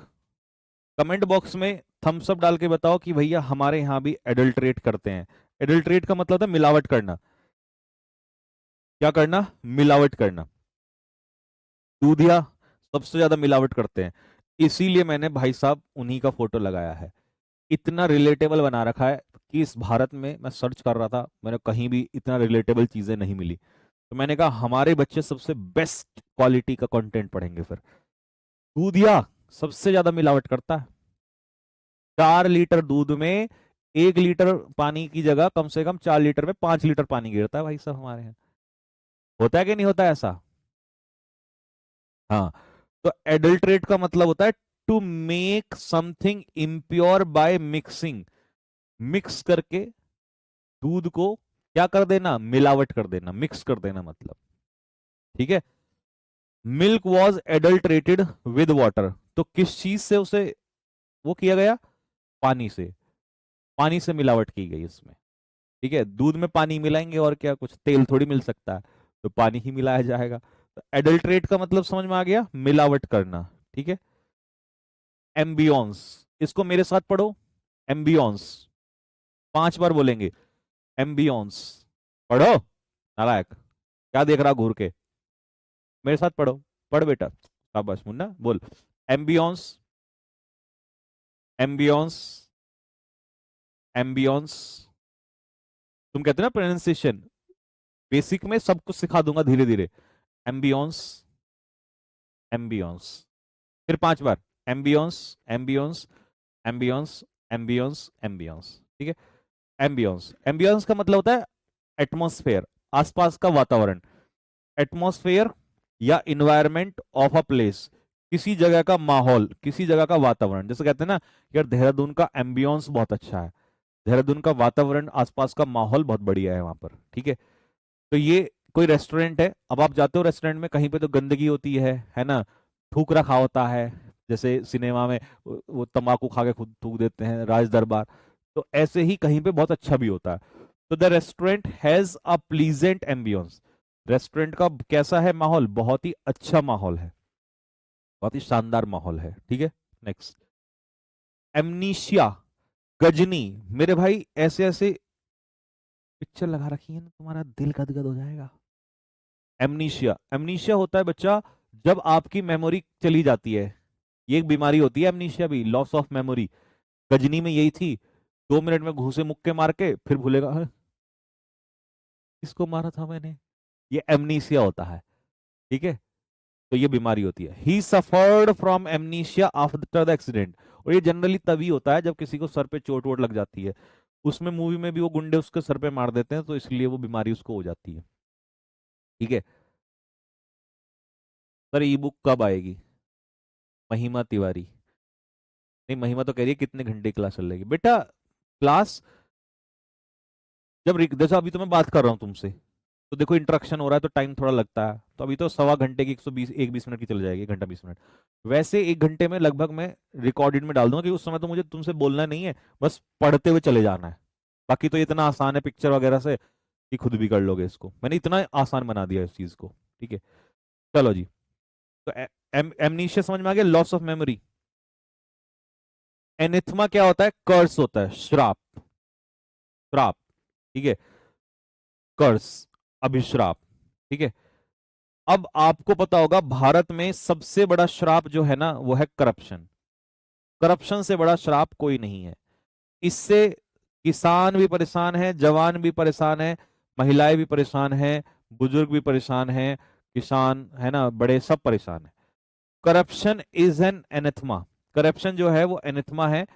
कमेंट बॉक्स में थम्स अप डाल के बताओ कि भैया हमारे यहाँ भी एडल्ट्रेट करते हैं। एडल्ट्रेट का मतलब है मिलावट करना। क्या करना? मिलावट करना। दूधिया सबसे ज्यादा मिलावट करते हैं, इसीलिए मैंने भाई साहब उन्हीं का फोटो लगाया है। इतना रिलेटेबल बना रखा है कि इस भारत में, मैं सर्च कर रहा था, मैंने कहीं भी इतना रिलेटेबल चीजें नहीं मिली, तो मैंने कहा हमारे बच्चे सबसे बेस्ट क्वालिटी का कंटेंट पढ़ेंगे। फिर दूधिया सबसे ज्यादा मिलावट करता है। 4 लीटर दूध में 1 लीटर पानी की जगह कम से कम 4 लीटर में 5 लीटर पानी गिरता है भाई साहब हमारे यहाँ। होता है कि नहीं होता है ऐसा? हाँ, तो एडल्ट्रेट का मतलब होता है to make something impure by mixing, mix करके दूध को क्या कर देना? मिलावट कर देना, मिक्स कर देना मतलब। ठीक है, milk was adulterated with water, तो किस चीज से उसे वो किया गया? पानी से, पानी से मिलावट की गई इसमें। ठीक है, दूध में पानी मिलाएंगे और क्या, कुछ तेल थोड़ी मिल सकता है, तो पानी ही मिलाया जाएगा। तो एडल्ट्रेट का मतलब समझ में आ गया, मिलावट करना। ठीक है, एम्बियंस, इसको मेरे साथ पढ़ो, एम्बियंस, 5 बार बोलेंगे, एम्बियंस। पढ़ो नालायक, क्या देख रहा घूर के, मेरे साथ पढ़ो, पढ़ बेटा, शाबाश मुन्ना बोल, एम्बियंस, एम्बियंस, एम्बियंस। तुम कहते हो ना प्रोनाउंसिएशन, बेसिक में सब कुछ सिखा दूंगा धीरे धीरे। एम्बियंस, एम्बियंस, फिर 5 बार, ambience, ambience, ambience, ambience, ambience. ठीक है, एम्बियंस, एम्बियंस का मतलब होता है एटमॉस्फेयर, आसपास का वातावरण, एटमॉस्फेयर या इन्वायरमेंट ऑफ अ प्लेस, किसी जगह का माहौल, किसी जगह का वातावरण। जैसे कहते हैं ना यार देहरादून का एम्बियंस बहुत अच्छा है, देहरादून का वातावरण, आसपास का माहौल बहुत बढ़िया है वहां पर। ठीक है, तो ये कोई रेस्टोरेंट है, अब आप जाते हो रेस्टोरेंट में, कहीं पे तो गंदगी होती है ना, थूक रखा होता है, जैसे सिनेमा में वो तंबाकू खा के खुद थूक देते हैं, राज दरबार, तो ऐसे ही कहीं पे बहुत अच्छा भी होता है। तो the restaurant has a pleasant ambience, restaurant का कैसा है माहौल, बहुत ही अच्छा माहौल है, बहुत ही शानदार माहौल है। ठीक है, नेक्स्ट, एमनीशिया, गजनी। मेरे भाई ऐसे ऐसे पिक्चर लगा रखी है ना, तुम्हारा दिल गदगद हो जाएगा। एमनीशिया, एमनीशिया होता है बच्चा जब आपकी मेमोरी चली जाती है, ये एक बीमारी होती है एमनीशिया भी, लॉस ऑफ मेमोरी। गजनी में यही थी, 2 मिनट में घूसे मुक्के मार के फिर भूलेगा, "हाँ, किसको मारा था मैंने"। ये एमनीशिया होता है। ठीक है, तो ये बीमारी होती है। ही suffered from amnesia after the accident, और ये जनरली तभी होता है जब किसी को सर पे चोट वोट लग जाती है, उसमें मूवी में भी वो गुंडे उसके सर पे मार देते हैं, तो इसलिए वो बीमारी उसको हो जाती है। ठीक है, सर ई बुक कब आएगी, महिमा तिवारी, नहीं महिमा तो कह रही है कितने घंटे क्लास चल रही बेटा, क्लास जब जैसा अभी तो मैं बात कर रहा हूँ तुमसे, तो देखो इंटरेक्शन हो रहा है तो टाइम थोड़ा लगता है, तो अभी तो 1.25 घंटे की 120 1 20 मिनट की चल जाएगी, 1 घंटा 20 मिनट। वैसे 1 घंटे में लगभग मैं रिकॉर्डेड में डाल दूंगा, कि उस समय तो मुझे तुमसे बोलना नहीं है, बस पढ़ते हुए चले जाना है। बाकी तो ये इतना आसान है पिक्चर वगैरह से कि खुद भी कर लोगे इसको, मैंने इतना आसान बना दिया इस चीज को। ठीक है, चलो जी, तो एमनीशिया समझ में आ गया, लॉस ऑफ मेमोरी। एनिथमा क्या होता है, कर्स होता है, श्राप, श्राप। ठीक है, कर्स, अभिश्राप। ठीक है, अब आपको पता होगा भारत में सबसे बड़ा श्राप जो है ना वो है करप्शन, करप्शन से बड़ा श्राप कोई नहीं है। इससे किसान भी परेशान है, जवान भी परेशान है, महिलाएं भी परेशान है, बुजुर्ग भी परेशान है, किसान है ना, बड़े सब परेशान है। करप्शन इज एन एनेथमा, करप्शन जो है वो एनेथमा है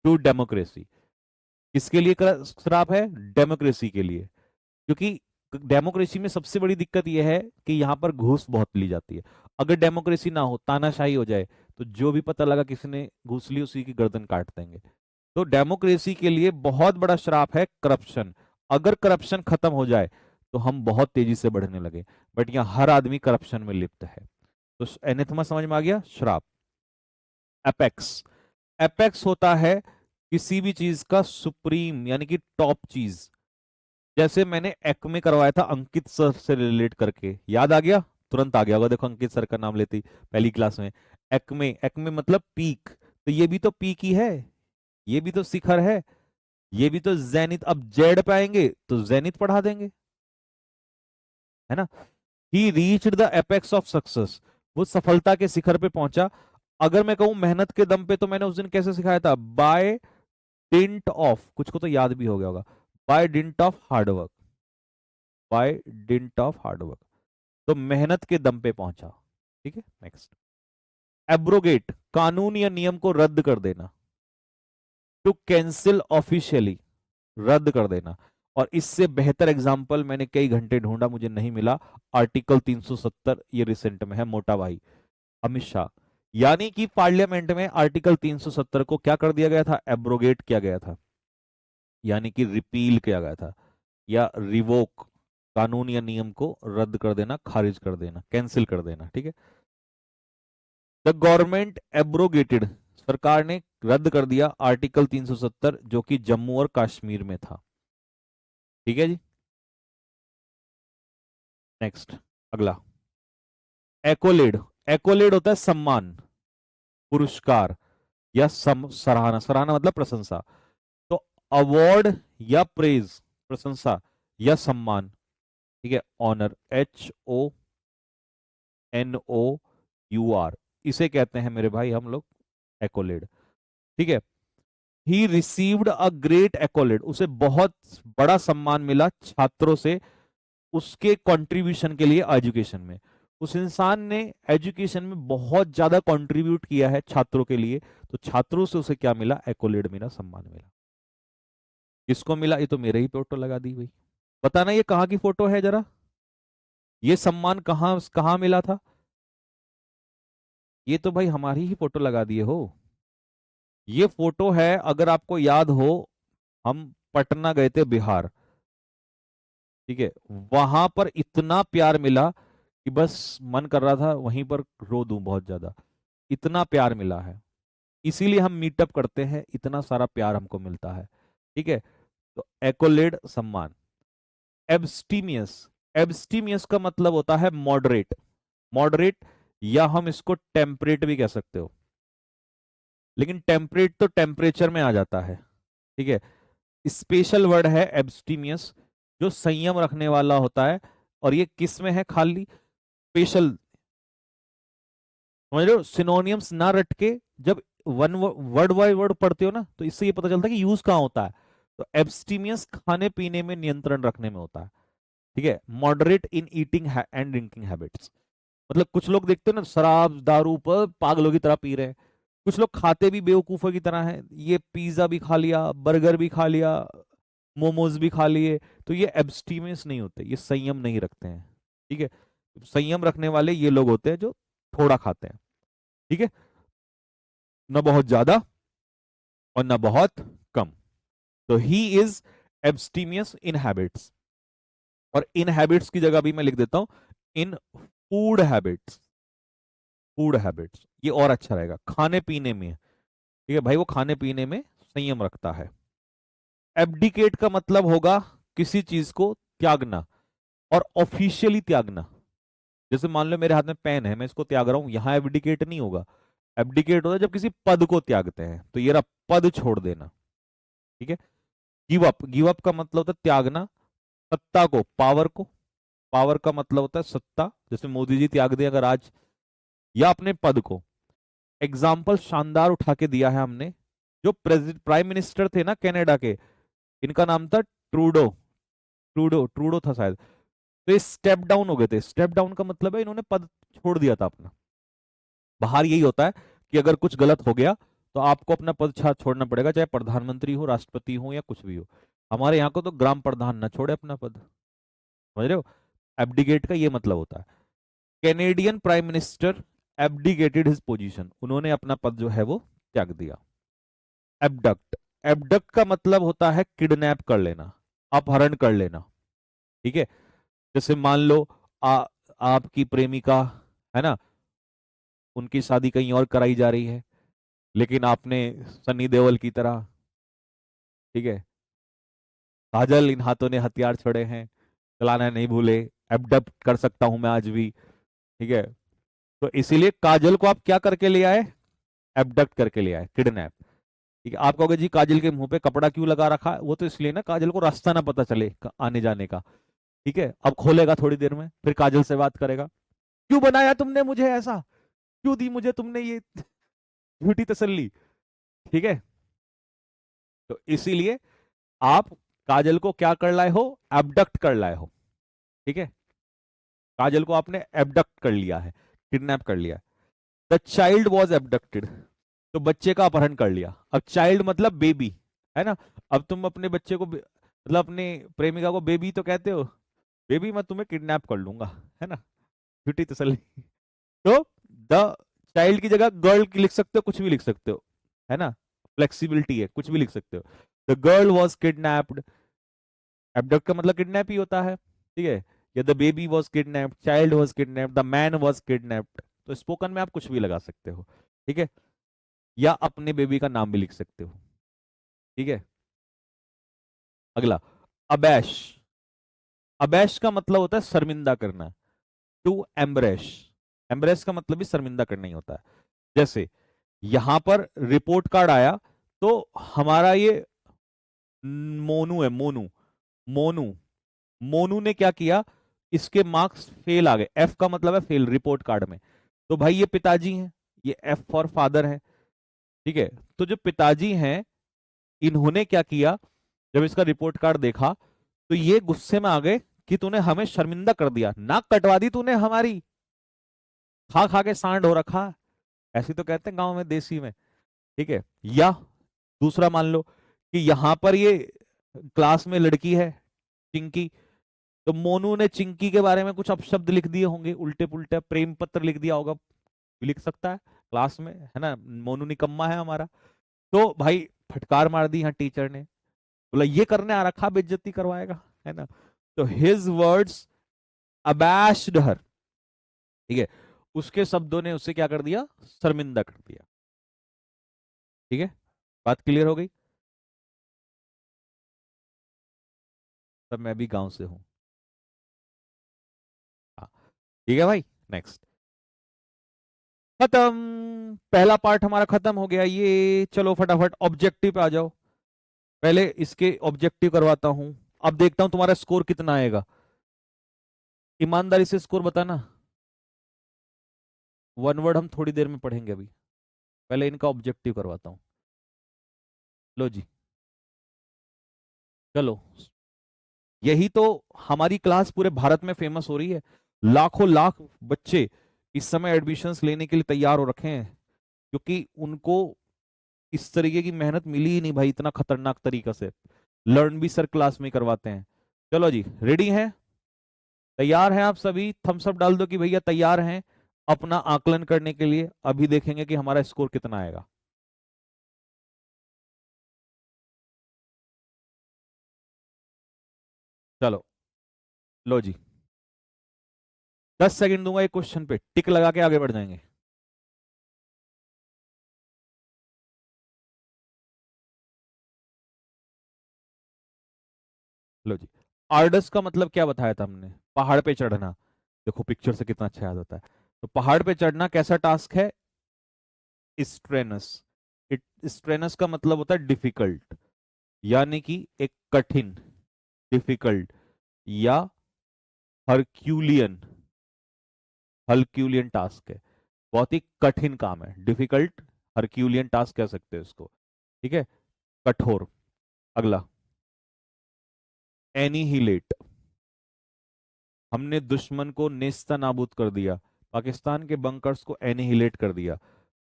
टू डेमोक्रेसी। किसके लिए श्राप है, डेमोक्रेसी के लिए, क्योंकि डेमोक्रेसी में सबसे बड़ी दिक्कत यह है कि यहां पर घूस बहुत ली जाती है। अगर डेमोक्रेसी ना हो, तानाशाही हो जाए, तो जो भी पता लगा किसी ने घूस ली उसी की गर्दन काट देंगे। तो डेमोक्रेसी के लिए बहुत बड़ा श्राप है करप्शन। अगर करप्शन खत्म हो जाए तो हम बहुत तेजी से बढ़ने लगे, बट यहाँ हर आदमी करप्शन में लिप्त है। तो एनेथमा समझ में आ गया, श्राप। एपेक्स, एपेक्स होता है किसी भी चीज का सुप्रीम यानी कि टॉप चीज। जैसे मैंने एक्मे करवाया था अंकित सर से रिलेट करके, याद आ गया, तुरंत आ गया होगा, देखो अंकित सर का नाम लेते ही पहली क्लास में। एक्मे, एक्मे मतलब पीक, तो ये भी तो पीक ही है, ये भी तो शिखर है, ये भी तो जैनित। अब जेड पे आएंगे तो जैनित पढ़ा देंगे, है ना। ही reached the apex of success, वो सफलता के शिखर पे पहुंचा। अगर मैं कहूं मेहनत के दम पे, तो मैंने उस दिन कैसे सिखाया था, बाय डिंट ऑफ, कुछ को तो याद भी हो गया होगा, by dint of hard work, by dint of hard work, तो मेहनत के दम पे पहुंचा। ठीक है, नेक्स्ट, एब्रोगेट, कानून या नियम को रद्द कर देना, टू कैंसिल ऑफिशियली, रद्द कर देना। और इससे बेहतर एग्जाम्पल मैंने कई घंटे ढूंढा, मुझे नहीं मिला। आर्टिकल 370, ये रिसेंट में है, मोटा भाई अमित शाह, यानी कि पार्लियामेंट में आर्टिकल 370 को क्या कर दिया गया था, एब्रोगेट किया गया था, यानी कि रिपील किया गया था, या रिवोक, कानून या नियम को रद्द कर देना, खारिज कर देना, कैंसिल कर देना। ठीक है, द गवर्नमेंट एब्रोगेटेड, सरकार ने रद्द कर दिया आर्टिकल 370 जो कि जम्मू और कश्मीर में था। ठीक है जी। नेक्स्ट, अगला, एकोलेड। एकोलेड होता है सम्मान, पुरस्कार या सराहना। सराहना मतलब प्रशंसा। तो अवार्ड या प्रेज, प्रशंसा या सम्मान, ठीक है, ऑनर, HONOUR, इसे कहते हैं मेरे भाई हम लोग एकोलेड। ठीक है, ही रिसीव्ड अ ग्रेट एकोलेड, उसे बहुत बड़ा सम्मान मिला छात्रों से उसके कंट्रीब्यूशन के लिए एजुकेशन में। उस इंसान ने एजुकेशन में बहुत ज्यादा कंट्रीब्यूट किया है छात्रों के लिए, तो छात्रों से उसे क्या मिला? एकोलेड मिला, सम्मान मिला। किसको मिला? ये तो मेरे ही फोटो लगा दी भाई। बताना ये कहाँ की फोटो है जरा, ये सम्मान कहाँ कहाँ मिला था? ये तो भाई हमारी ही फोटो लगा दिए हो। ये फोटो है, अगर आपको याद हो, हम पटना गए थे बिहार, ठीक है, वहां पर इतना प्यार मिला कि बस मन कर रहा था वहीं पर रो दूं बहुत ज्यादा, इतना प्यार मिला है। इसीलिए हम मीटअप करते हैं, इतना सारा प्यार हमको मिलता है। ठीक है, तो एकोलेड, सम्मान। एब्स्टीमियस, एब्स्टीमियस का मतलब होता है मॉडरेट। मॉडरेट, या हम इसको टेम्परेट भी कह सकते हो, लेकिन टेम्परेट तो टेम्परेचर में आ जाता है। ठीक है, स्पेशल वर्ड है एब्स्टीमियस, जो संयम रखने वाला होता है। और ये किस में है? खाली स्पेशल, समझ रहे हो? सिनोनियम्स ना रट के जब वन वर्ड बाय वर्ड पढ़ते हो ना, तो इससे ये पता चलता है कि यूज कहाँ होता है। तो एब्स्टीमियस खाने पीने में नियंत्रण रखने में होता है। ठीक है, moderate in eating and drinking habits, मतलब कुछ लोग देखते हो ना शराब दारू पर पागलों की तरह पी रहे हैं, कुछ लोग खाते भी बेवकूफों की तरह हैं, ये पिज्जा भी खा लिया, बर्गर भी खा लिया, मोमोज भी खा लिए, तो ये एब्स्टीमियस नहीं होते, ये संयम नहीं रखते हैं। ठीक है, संयम रखने वाले ये लोग होते हैं जो थोड़ा खाते हैं। ठीक है, न बहुत ज्यादा और न बहुत कम। तो ही इज एब्स्टीमियस इन हैबिट्स, और इन हैबिट्स की जगह भी मैं लिख देता हूं इन फूड हैबिट्स। फूड हैबिट्स ये और अच्छा रहेगा, खाने पीने में। ठीक है भाई, वो खाने पीने में संयम रखता है। एब्डिकेट का मतलब होगा किसी चीज को त्यागना, और ऑफिशियली त्यागना। जैसे मान लो मेरे हाथ में पेन है, मैं इसको त्याग रहा हूं, यहां एब्डिकेट नहीं होगा। एब्डिकेट होता है जब किसी पद को त्यागते हैं, तो ये रहा पद छोड़ देना। ठीक है, गिव अप, गिव अप का मतलब होता है त्यागना। सत्ता को, पावर को, पावर का मतलब होता है सत्ता, जैसे मोदी जी त्याग दे अगर आज, या अपने पद को। एग्जाम्पल शानदार उठा के दिया है हमने, जो प्राइम मिनिस्टर थे ना कनाडा के, इनका नाम था ट्रूडो, ट्रूडो ट्रूडो था शायद। तो ये स्टेप डाउन हो गए थे। स्टेप डाउन का मतलब है इन्होंने पद छोड़ दिया था अपना। बाहर यही होता है कि अगर कुछ गलत हो गया तो आपको अपना पद छोड़ना पड़ेगा, चाहे प्रधानमंत्री हो, राष्ट्रपति हो, या कुछ भी हो। हमारे यहाँ को तो ग्राम प्रधान ना छोड़े अपना पद, समझ रहे हो? एब्डिकेट का ये मतलब होता है। Canadian prime minister abdicated his position, उन्होंने अपना पद जो है वो त्याग दिया। एबडक्ट, एबडक्ट का मतलब होता है किडनैप कर लेना, अपहरण कर लेना। ठीक है, जैसे मान लो आपकी प्रेमिका है ना, उनकी शादी कहीं और कराई जा रही है, लेकिन आपने सनी देओल की तरह, ठीक है, काजल इन हाथों ने हथियार छोड़े हैं, चलाना नहीं भूले, एबडक्ट कर सकता हूं मैं आज भी। ठीक है, तो इसीलिए काजल को आप क्या करके ले आए? एबडक्ट करके ले आए, किडनैप। ठीक है, आप कहोगे जी काजल के मुंह पे कपड़ा क्यों लगा रखा है? वो तो इसलिए ना, काजल को रास्ता ना पता चले आने जाने का। ठीक है, अब खोलेगा थोड़ी देर में, फिर काजल से बात करेगा, क्यों बनाया तुमने मुझे ऐसा, क्यों दी मुझे तुमने ये झूठी तसल्ली। ठीक है, तो इसीलिए आप काजल को क्या कर लाए हो? एबडक्ट कर लाए हो। ठीक है, काजल को आपने एबडक्ट कर लिया है, किडनैप कर लिया। द चाइल्ड वॉज एबडक्टेड, तो बच्चे का अपहरण कर लिया। अब चाइल्ड मतलब बेबी, है ना? अब तुम अपने बच्चे को मतलब अपने प्रेमिका को बेबी तो कहते हो, बेबी मैं तुम्हें किडनैप कर लूंगा, है ना, झूठी तसल्ली। तो द चाइल्ड की जगह गर्ल की लिख सकते हो, कुछ भी लिख सकते हो, है ना, फ्लेक्सिबिलिटी है, कुछ भी लिख सकते हो। The girl was kidnapped, abduct का मतलब किडनैप ही होता है। ठीक है, या the baby was kidnapped, child was kidnapped, the man was kidnapped. तो स्पोकन में आप कुछ भी लगा सकते हो। ठीक है, या अपने बेबी का नाम भी लिख सकते हो। ठीक है, अगला, अबैश, अबैश का मतलब होता है शर्मिंदा करना। टू एम्ब्रेश, एम्ब्रेश का मतलब भी शर्मिंदा करना ही होता है। जैसे यहां पर रिपोर्ट कार्ड आया, तो हमारा ये मोनू है, मोनू, मोनू, मोनू ने क्या किया, इसके मार्क्स फेल आ गए, एफ का मतलब है फेल रिपोर्ट कार्ड में। तो भाई ये पिताजी हैं, ये एफ फॉर फादर है, ठीक है। तो जो पिताजी हैं, इन्होंने क्या किया, जब इसका रिपोर्ट कार्ड देखा तो ये गुस्से में आ गए कि तूने हमें शर्मिंदा कर दिया, नाक कटवा दी तूने हमारी, खा खा के सांड हो रखा, ऐसी तो कहते हैं गांव में, देसी में, ठीक है। या दूसरा मान लो कि यहां पर ये क्लास में लड़की है चिंकी, तो मोनू ने चिंकी के बारे में कुछ अपशब्द लिख दिए होंगे, उल्टे पुल्टे प्रेम पत्र लिख दिया होगा, लिख सकता है क्लास में, है ना, मोनू निकम्मा है हमारा। तो भाई फटकार मार दी यहाँ टीचर ने, बोला ये करने आ रखा, बेइज्जती करवाएगा, है ना। तो हिज वर्ड्स अबैश्ड हर, ठीक है, उसके शब्दों ने उसे क्या कर दिया, शर्मिंदा कर दिया, ठीक है। बात क्लियर हो गई। तब मैं भी गांव से हूँ, हाँ, ठीक है भाई। नेक्स्ट, खत्म, पहला पार्ट हमारा खत्म हो गया ये। चलो फटाफट ऑब्जेक्टिव पे आ जाओ, पहले इसके ऑब्जेक्टिव करवाता हूं, अब देखता हूं तुम्हारा स्कोर कितना आएगा, ईमानदारी से स्कोर बताना। वन वर्ड हम थोड़ी देर में पढ़ेंगे, अभी पहले इनका ऑब्जेक्टिव करवाता हूं। लो जी, चलो, यही तो हमारी क्लास पूरे भारत में फेमस हो रही है, लाखों लाख बच्चे इस समय एडमिशन्स लेने के लिए तैयार हो रखे हैं, क्योंकि उनको इस तरीके की मेहनत मिली ही नहीं भाई, इतना खतरनाक तरीका से। लर्न भी सर क्लास में करवाते हैं। चलो जी, रेडी हैं, तैयार हैं आप सभी, थम्स अप डाल दो कि भैया तैयार हैं अपना आकलन करने के लिए। अभी देखेंगे कि हमारा स्कोर कितना आएगा। चलो, लो जी, 10 सेकंड दूंगा एक क्वेश्चन पे, टिक लगा के आगे बढ़ जाएंगे। लो जी, आर्डस का मतलब क्या बताया था हमने, पहाड़ पे चढ़ना। देखो पिक्चर से कितना अच्छा याद होता है। तो पहाड़ पे चढ़ना कैसा टास्क है, स्ट्रेनस। स्ट्रेनस का मतलब होता है डिफिकल्ट, यानी कि एक कठिन, डिफिकल्ट, या हरक्यूलियन, हरक्यूलियन टास्क है, बहुत ही कठिन काम है, डिफिकल्ट हरक्यूलियन टास्क कह सकते हैं इसको, ठीक है। कठोर। अगला, एनीहिलेट, हमने दुश्मन को नेस्ता नाबूद कर दिया, पाकिस्तान के बंकर्स को एनीहिलेट कर दिया,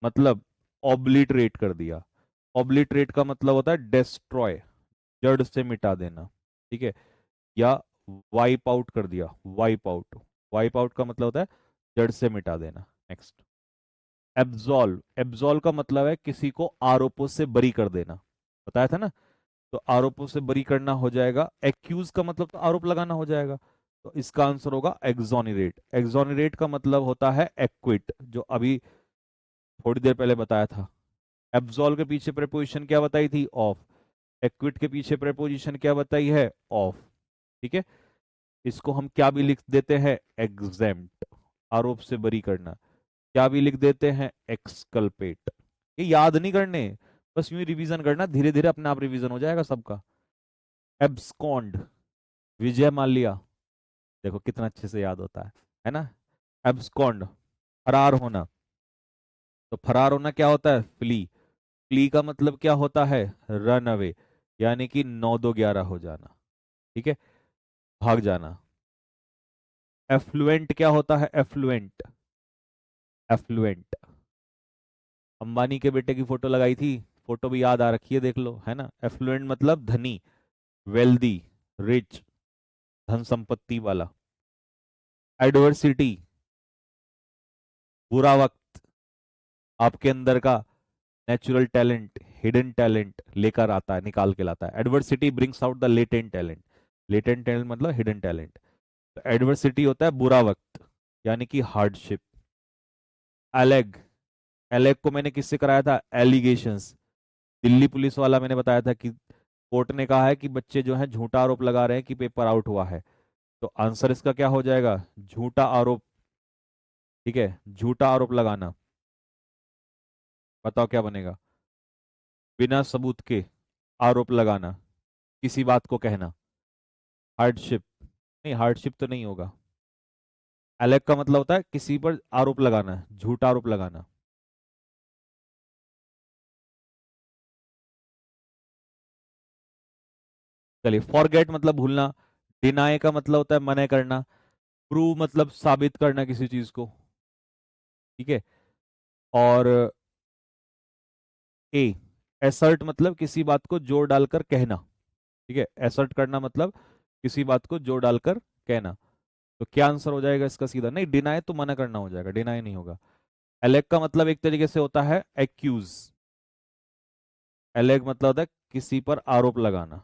मतलब ऑब्लिटरेट कर दिया। ऑब्लिटरेट का मतलब होता है डेस्ट्रॉय, जड़ से मिटा देना, ठीक है। या वाइप आउट कर दिया, वाइप आउट, वाइप आउट का मतलब होता है जड़ से मिटा देना। नेक्स्ट, एब्जॉल्व, एब्जॉल्व का मतलब है किसी को आरोपों से बरी कर देना, बताया था ना। तो आरोपों से बरी करना हो जाएगा, एक्यूज का मतलब तो आरोप लगाना हो जाएगा, तो इसका आंसर होगा एक्सोनरेट। एक्सोनरेट का मतलब होता है एक्विट, जो अभी थोड़ी देर पहले बताया था। एब्सॉल्व के पीछे प्रेपोजिशन क्या बताई थी, ऑफ। एक्विट के पीछे प्रेपोजिशन क्या बताई है, ऑफ, ठीक है। इसको हम क्या भी लिख देते हैं, एग्जेम्प्ट, आरोप से बरी करना। क्या भी लिख देते हैं, एक्सकल्पेट। ये याद नहीं करने, बस यूं रिवीजन करना, धीरे धीरे अपने आप रिवीजन हो जाएगा सबका। एब्सकॉन्ड, विजय माल्या, देखो कितना अच्छे से याद होता है ना। एब्सकॉन्ड, फरार होना। तो फरार होना क्या होता है, फ्ली। फ्ली का मतलब क्या होता है, रन अवे, यानी कि 9 2 11 हो जाना, ठीक है, भाग जाना। एफ्लुएंट क्या होता है, एफ्लुएंट, एफ्लुएंट, अंबानी के बेटे की फोटो लगाई थी, फोटो भी याद आ रखी है, देख लो, है ना। एफ्लुएंट मतलब धनी, वेल्दी, रिच, धन संपत्ति वाला। एडवर्सिटी, बुरा वक्त, आपके अंदर का नेचुरल टैलेंट, हिडन टैलेंट लेकर आता है, निकाल के लाता है। Adversity brings out the latent talent, latent talent मतलब हिडन टैलेंट। तो एडवर्सिटी होता है बुरा वक्त, यानी कि हार्डशिप। एलेग, एलेग को मैंने किससे कराया था, एलिगेशंस, दिल्ली पुलिस वाला मैंने बताया था कि कोर्ट ने कहा है कि बच्चे जो है झूठा आरोप लगा रहे हैं कि पेपर आउट हुआ है, तो आंसर इसका क्या हो जाएगा? झूठा आरोप। ठीक है, झूठा आरोप लगाना। बताओ क्या बनेगा? बिना सबूत के आरोप लगाना, किसी बात को कहना। हार्डशिप नहीं, हार्डशिप तो नहीं होगा। अलग का मतलब होता है किसी पर आरोप लगाना, झूठा आरोप लगाना। चलिए, फॉरगेट मतलब भूलना। डिनाई का मतलब होता है मना करना। प्रूव मतलब साबित करना किसी चीज को। ठीक है। और ए, एसर्ट मतलब किसी बात को जोर डालकर कहना। ठीक है, एसर्ट करना मतलब किसी बात को जोर डालकर कहना। तो क्या आंसर हो जाएगा इसका? सीधा नहीं, डिनाई तो मना करना हो जाएगा, डिनाई नहीं होगा। एलेग का मतलब एक तरीके से होता है एक्यूज। एलेग मतलब होता है किसी पर आरोप लगाना,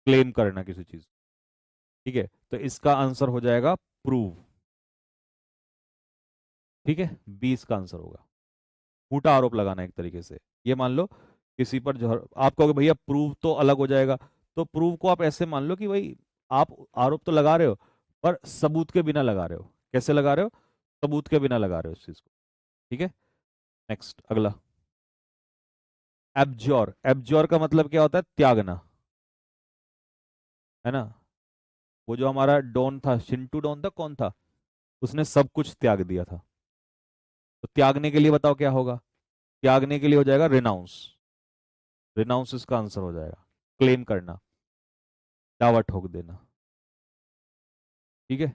क्लेम करना किसी चीज। ठीक है, तो इसका आंसर हो जाएगा प्रूव। ठीक है, बी इसका आंसर होगा। झूठा आरोप लगाना एक तरीके से। ये मान लो किसी पर जो आप कहोगे भैया प्रूव तो अलग हो जाएगा, तो प्रूव को आप ऐसे मान लो कि भाई आप आरोप तो लगा रहे हो, पर सबूत के बिना लगा रहे हो। कैसे लगा रहे हो? सबूत के बिना लगा रहे हो उस चीज को। ठीक है, नेक्स्ट अगला। एब्जॉर, एब्जॉर का मतलब क्या होता है? त्यागना, है ना। वो जो हमारा डॉन था, चिंटू डॉन था, कौन था? उसने सब कुछ त्याग दिया था। तो त्यागने के लिए बताओ क्या होगा? त्यागने के लिए हो जाएगा रिनाउंस। रिनाउंस इसका आंसर हो जाएगा। क्लेम करना, दावा ठोक देना। ठीक है,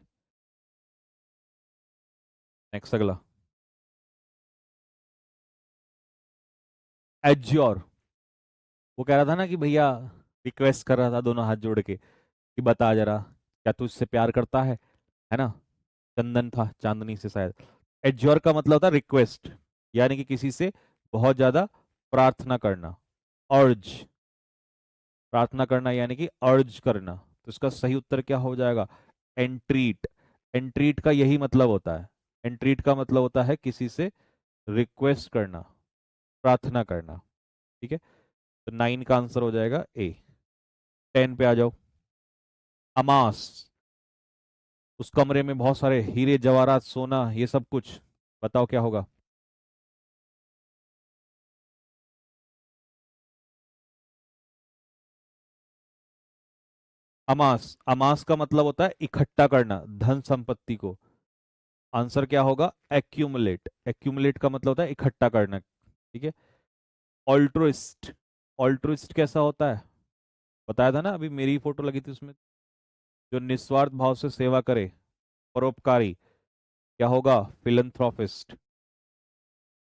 नेक्स्ट अगला। एज्योर, वो कह रहा था ना कि भैया, रिक्वेस्ट कर रहा था दोनों हाथ जोड़ के कि बता जरा, क्या तू इससे प्यार करता है ना। चंदन था चांदनी से शायद। एज्योर का मतलब होता है रिक्वेस्ट, यानी कि किसी से बहुत ज्यादा प्रार्थना करना। अर्ज, प्रार्थना करना यानी कि अर्ज करना। तो इसका सही उत्तर क्या हो जाएगा? एंट्रीट। एंट्रीट का यही मतलब होता है। एंट्रीट का मतलब होता है किसी से रिक्वेस्ट करना, प्रार्थना करना। ठीक है, तो 9 का आंसर हो जाएगा ए। 10 पे आ जाओ। अमास, उस कमरे में बहुत सारे हीरे जवाहरात सोना ये सब कुछ। बताओ क्या होगा? अमास, अमास का मतलब होता है इकट्ठा करना, धन संपत्ति को। आंसर क्या होगा? एक्यूमुलेट। एक्यूमुलेट का मतलब होता है इकट्ठा करना। ठीक है। ऑल्ट्रुइस्ट, ऑल्ट्रुइस्ट कैसा होता है? बताया था ना, अभी मेरी फोटो लगी थी उसमें। जो निस्वार्थ भाव से सेवा करे, परोपकारी। क्या होगा? फिलंथ्रोपिस्ट।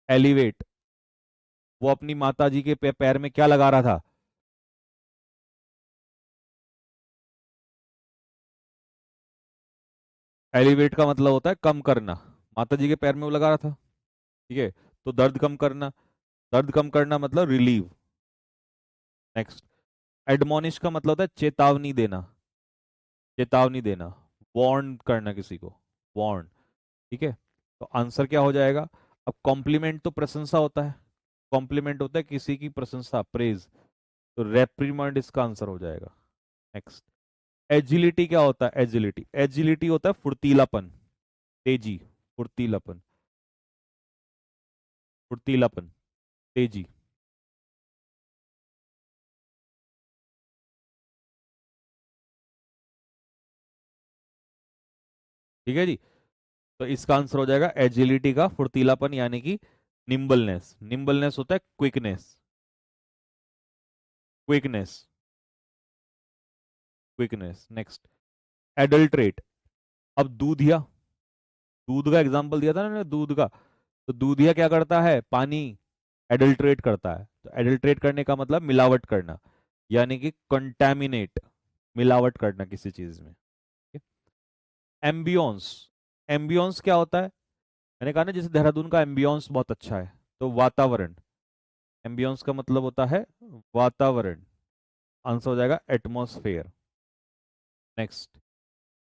एलिवेट, वो अपनी माता जी के पैर में क्या लगा रहा था? एलिवेट का मतलब होता है कम करना। माता जी के पैर में वो लगा रहा था। ठीक है, तो दर्द कम करना। दर्द कम करना मतलब रिलीव। नेक्स्ट। एडमोनिश का मतलब होता है चेतावनी देना। चेतावनी देना, वार्न करना किसी को, वार्न। ठीक है, तो आंसर क्या हो जाएगा? अब कॉम्प्लीमेंट तो प्रशंसा होता है, कॉम्प्लीमेंट होता है किसी की प्रशंसा, प्रेज। तो रेप्रीमंड इसका आंसर हो जाएगा। नेक्स्ट। एजिलिटी क्या होता है? एजिलिटी, एजिलिटी होता है फुर्तीलापन, तेजी, फुर्तीलापन, फुर्तीलापन, तेजी। ठीक है जी, तो इसका आंसर हो जाएगा एजिलिटी का फुर्तीलापन यानी कि निम्बलनेस। निम्बलनेस होता है quickness, quickness, quickness. Next. Adulterate, अब दूधिया, दूध का एग्जांपल दिया था ना मैंने, दूध का। तो दूधिया क्या करता है? पानी एडल्ट्रेट करता है। तो एडल्ट्रेट करने का मतलब मिलावट करना, यानी कि कंटेमिनेट, मिलावट करना किसी चीज में। एम्बियंस, एम्बियंस क्या होता है? मैंने कहा ना जैसे देहरादून का एम्बियंस बहुत अच्छा है, तो वातावरण। एम्बियंस का मतलब होता है वातावरण। आंसर हो जाएगा atmosphere. Next.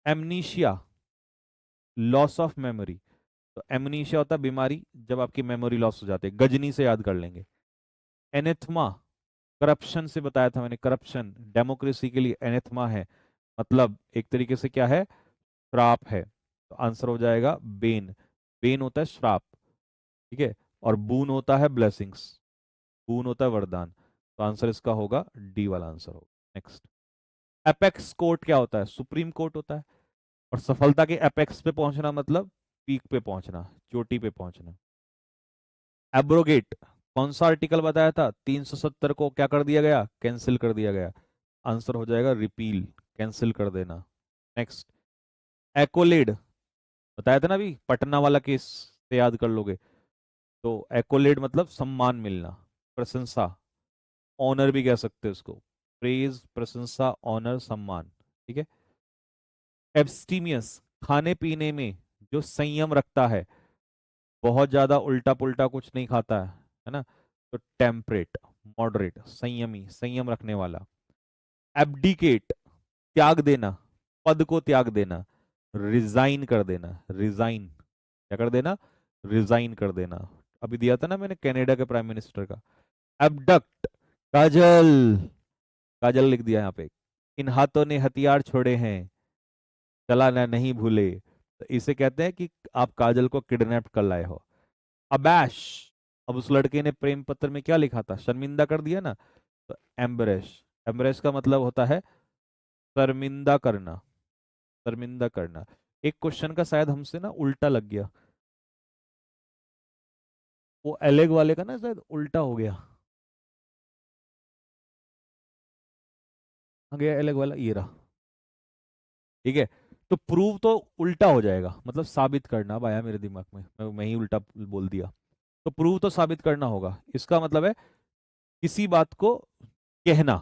Amnesia, loss of memory. तो एमनीशिया होता है बीमारी, जब आपकी मेमोरी लॉस हो जाती है। गजनी से याद कर लेंगे। एनेथमा, करप्शन से बताया था मैंने, करप्शन डेमोक्रेसी के लिए एनेथमा है, मतलब एक तरीके से क्या है, श्राप है। तो आंसर हो जाएगा बेन। बेन होता है श्राप, ठीक है, और बून होता है ब्लेसिंग्स, बून होता है वरदान। तो आंसर इसका होगा डी वाला आंसर होगा। नेक्स्ट, एपेक्स कोर्ट क्या होता है, सुप्रीम कोर्ट होता है। और सफलता के एपेक्स पे पहुंचना मतलब पीक पे पहुंचना, चोटी पे पहुंचना। एब्रोगेट कौन सा आर्टिकल बताया था, 370 को क्या कर दिया गया, कैंसिल कर दिया गया। आंसर हो जाएगा रिपील, कैंसिल कर देना। नेक्स्ट, एकोलेड बताया था ना अभी, पटना वाला केस से याद कर लोगे। तो एकोलेड मतलब सम्मान मिलना, प्रशंसा, ऑनर भी कह सकते हैं उसको, प्रेज, प्रशंसा, ऑनर, सम्मान, ठीक है। एब्स्टीमियस खाने पीने में जो संयम रखता है, बहुत ज्यादा उल्टा पुल्टा कुछ नहीं खाता है ना। तो टेम्परेट, मॉडरेट, संयमी, संयम रखने वाला। एब्डिकेट त्याग देना, पद को त्याग देना, रिजाइन कर देना, रिजाइन क्या कर देना, रिजाइन कर देना। अभी दिया था ना मैंने कनाडा के प्राइम मिनिस्टर का। एबडक्ट काजल, काजल लिख दिया यहाँ पे, इन हाथों ने हथियार छोड़े हैं, चलाना नहीं भूले। तो इसे कहते हैं कि आप काजल को किडनैप कर लाए हो। अबैश, अब उस लड़के ने प्रेम पत्र में क्या लिखा था, शर्मिंदा कर दिया ना। तो एम्बरेश, एम्बरेश का मतलब होता है शर्मिंदा करना, शर्मिंदा करना। एक क्वेश्चन का शायद हमसे ना उल्टा लग गया, वो एलेग वाले का ना शायद उल्टा हो गया। आ गया एलेग वाला, ये रहा, ठीक है। तो प्रूव तो उल्टा हो जाएगा, मतलब साबित करना। अब आया मेरे दिमाग में, मैं ही उल्टा बोल दिया। तो प्रूव तो साबित करना होगा, इसका मतलब है किसी बात को कहना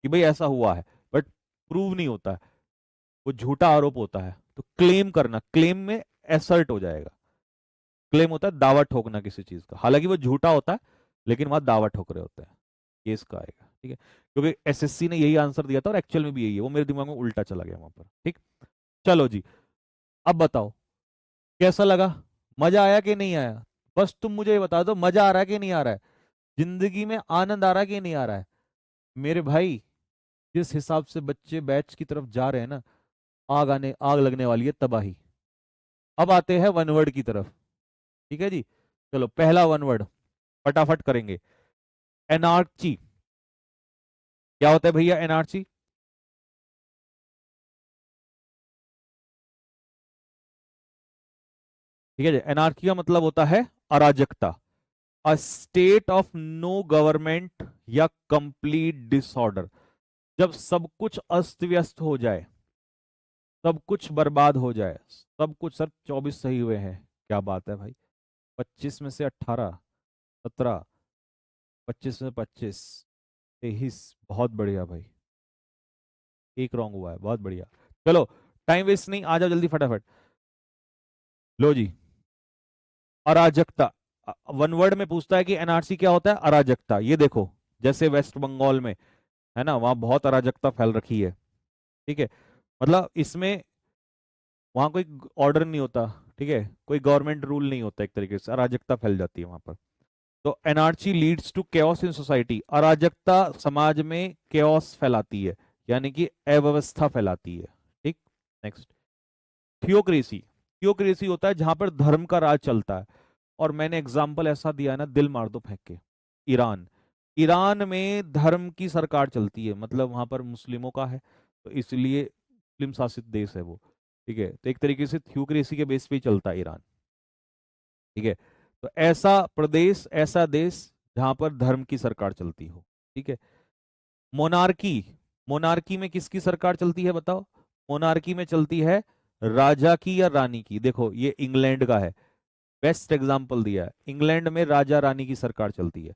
कि भाई ऐसा हुआ है, बट प्रूव नहीं होता है, वो झूठा आरोप होता है। तो क्लेम करना, क्लेम में एसर्ट हो जाएगा। क्लेम होता है दावा ठोकना किसी चीज का, हालांकि वो झूठा होता है, लेकिन वहां दावा ठोक रहे होते हैं। ये इसका आएगा, ठीक है, क्योंकि एसएससी ने यही आंसर दिया था और एक्चुअल में भी यही है, वो मेरे दिमाग में उल्टा चला गया वहां पर, ठीक। चलो जी, अब बताओ कैसा लगा, मजा आया कि नहीं आया। बस तुम मुझे ये बता दो, मजा आ रहा है कि नहीं आ रहा है, जिंदगी में आनंद आ रहा है कि नहीं आ रहा है। मेरे भाई, जिस हिसाब से बच्चे बैच की तरफ जा रहे हैं ना, आग लगने वाली है, तबाही। अब आते हैं वन वर्ड की तरफ, ठीक है जी। चलो पहला वन वर्ड फटाफट करेंगे। एनार्ची, क्या होता है भैया एनार्ची, ठीक है जी। एनार्की का मतलब होता है अराजकता, a state of no government या कंप्लीट डिसऑर्डर। जब सब कुछ अस्त व्यस्त हो जाए, सब कुछ बर्बाद हो जाए, सब कुछ। सर 24 सही हुए हैं, क्या बात है भाई, 25 में से 18, 17, 25 में 25, 23, बहुत बढ़िया भाई। एक रॉन्ग हुआ है, बहुत बढ़िया। चलो टाइम वेस्ट नहीं, आ जाओ जल्दी फटाफट। लो जी, अराजकता, वन वर्ड में पूछता है कि एनआरसी क्या होता है, अराजकता। ये देखो, जैसे वेस्ट बंगाल में है ना, वहां बहुत अराजकता फैल रखी है, ठीक है। मतलब इसमें वहां कोई ऑर्डर नहीं होता, ठीक है, कोई गवर्नमेंट रूल नहीं होता, एक तरीके से अराजकता फैल जाती है वहां पर। तो anarchy leads to chaos in society, अराजकता समाज में केओस फैलाती है, यानी कि अव्यवस्था फैलाती है, ठीक। नेक्स्ट, थियोक्रेसी, थियोक्रेसी होता है जहां पर धर्म का राज चलता है। और मैंने एग्जाम्पल ऐसा दिया है ना, दिल मार दो फेंक के। ईरान, ईरान में धर्म की सरकार चलती है, मतलब वहां पर मुस्लिमों का है, तो इसलिए मुस्लिम शासित देश है वो, ठीक है। तो एक तरीके से थियोक्रेसी के बेस पे ही चलता है ईरान, ठीक है। तो ऐसा प्रदेश, ऐसा देश जहां पर धर्म की सरकार चलती हो, ठीक है। मोनार्की, मोनार्की में किसकी सरकार चलती है बताओ, मोनार्की में चलती है राजा की या रानी की। देखो ये इंग्लैंड का है, बेस्ट एग्जाम्पल दिया है, इंग्लैंड में राजा रानी की सरकार चलती है।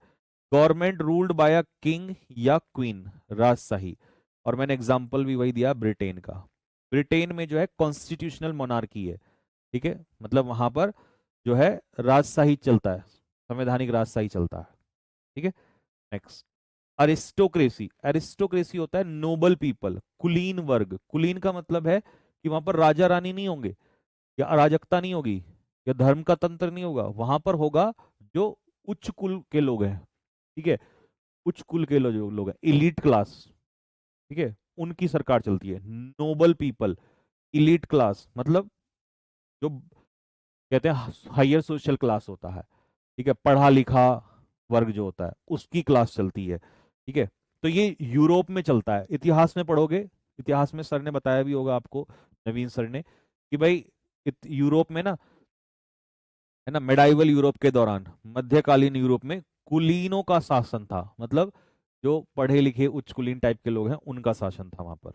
Government ruled by a king या क्वीन, राजशाही। और मैंने एग्जाम्पल भी वही दिया ब्रिटेन का, ब्रिटेन में जो है कॉन्स्टिट्यूशनल मोनार्की है, ठीक है, मतलब वहां पर जो है राजशाही चलता है, संवैधानिक राजशाही चलता है, ठीक है। नेक्स्ट, अरिस्टोक्रेसी, अरिस्टोक्रेसी होता है नोबल पीपल, कुलीन वर्ग। कुलीन का मतलब है कि वहां पर राजा रानी नहीं होंगे, या अराजकता नहीं होगी, या धर्म का तंत्र नहीं होगा, वहां पर होगा जो उच्च कुल के लोग हैं, ठीक है। उच्च कुल के जो लोग हैं, इलीट क्लास, ठीक है, उनकी सरकार चलती है। नोबल पीपल, इलीट क्लास मतलब जो कहते हैं हायर सोशल क्लास होता है, ठीक है, पढ़ा लिखा वर्ग जो होता है उसकी क्लास चलती है, ठीक है। तो ये यूरोप में चलता है। इतिहास में पढ़ोगे, इतिहास में सर ने बताया भी होगा आपको, नवीन सर ने, कि भाई यूरोप में ना, है ना, मेडाइवल यूरोप के दौरान, मध्यकालीन यूरोप में कुलीनों का शासन था, मतलब जो पढ़े लिखे उच्च कुलीन टाइप के लोग हैं उनका शासन था वहां पर,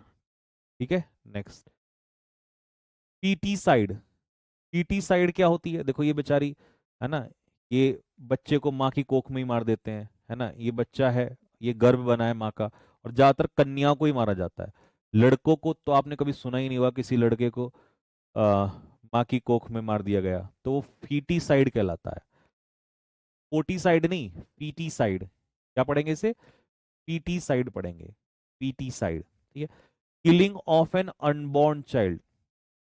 ठीक है। Next, PT side. PT side क्या होती है? देखो ये बेचारी, है ना, ये बच्चे को माँ की कोख में ही मार देते हैं, है ना, ये बच्चा है, ये गर्भ बना है माँ का, और ज्यादातर कन्याओं को ही मारा जाता है। लड़कों को तो आपने कभी सुना ही नहीं होगा किसी लड़के को आ, माँ की कोख में मार दिया गया, तो वो फीटी साइड कहलाता है। पोटी साइड नहीं, पीटी साइड। क्या पढ़ेंगे इसे? पीटी साइड पढ़ेंगे, पीटी साइड, ठीक है। Killing of an unborn child,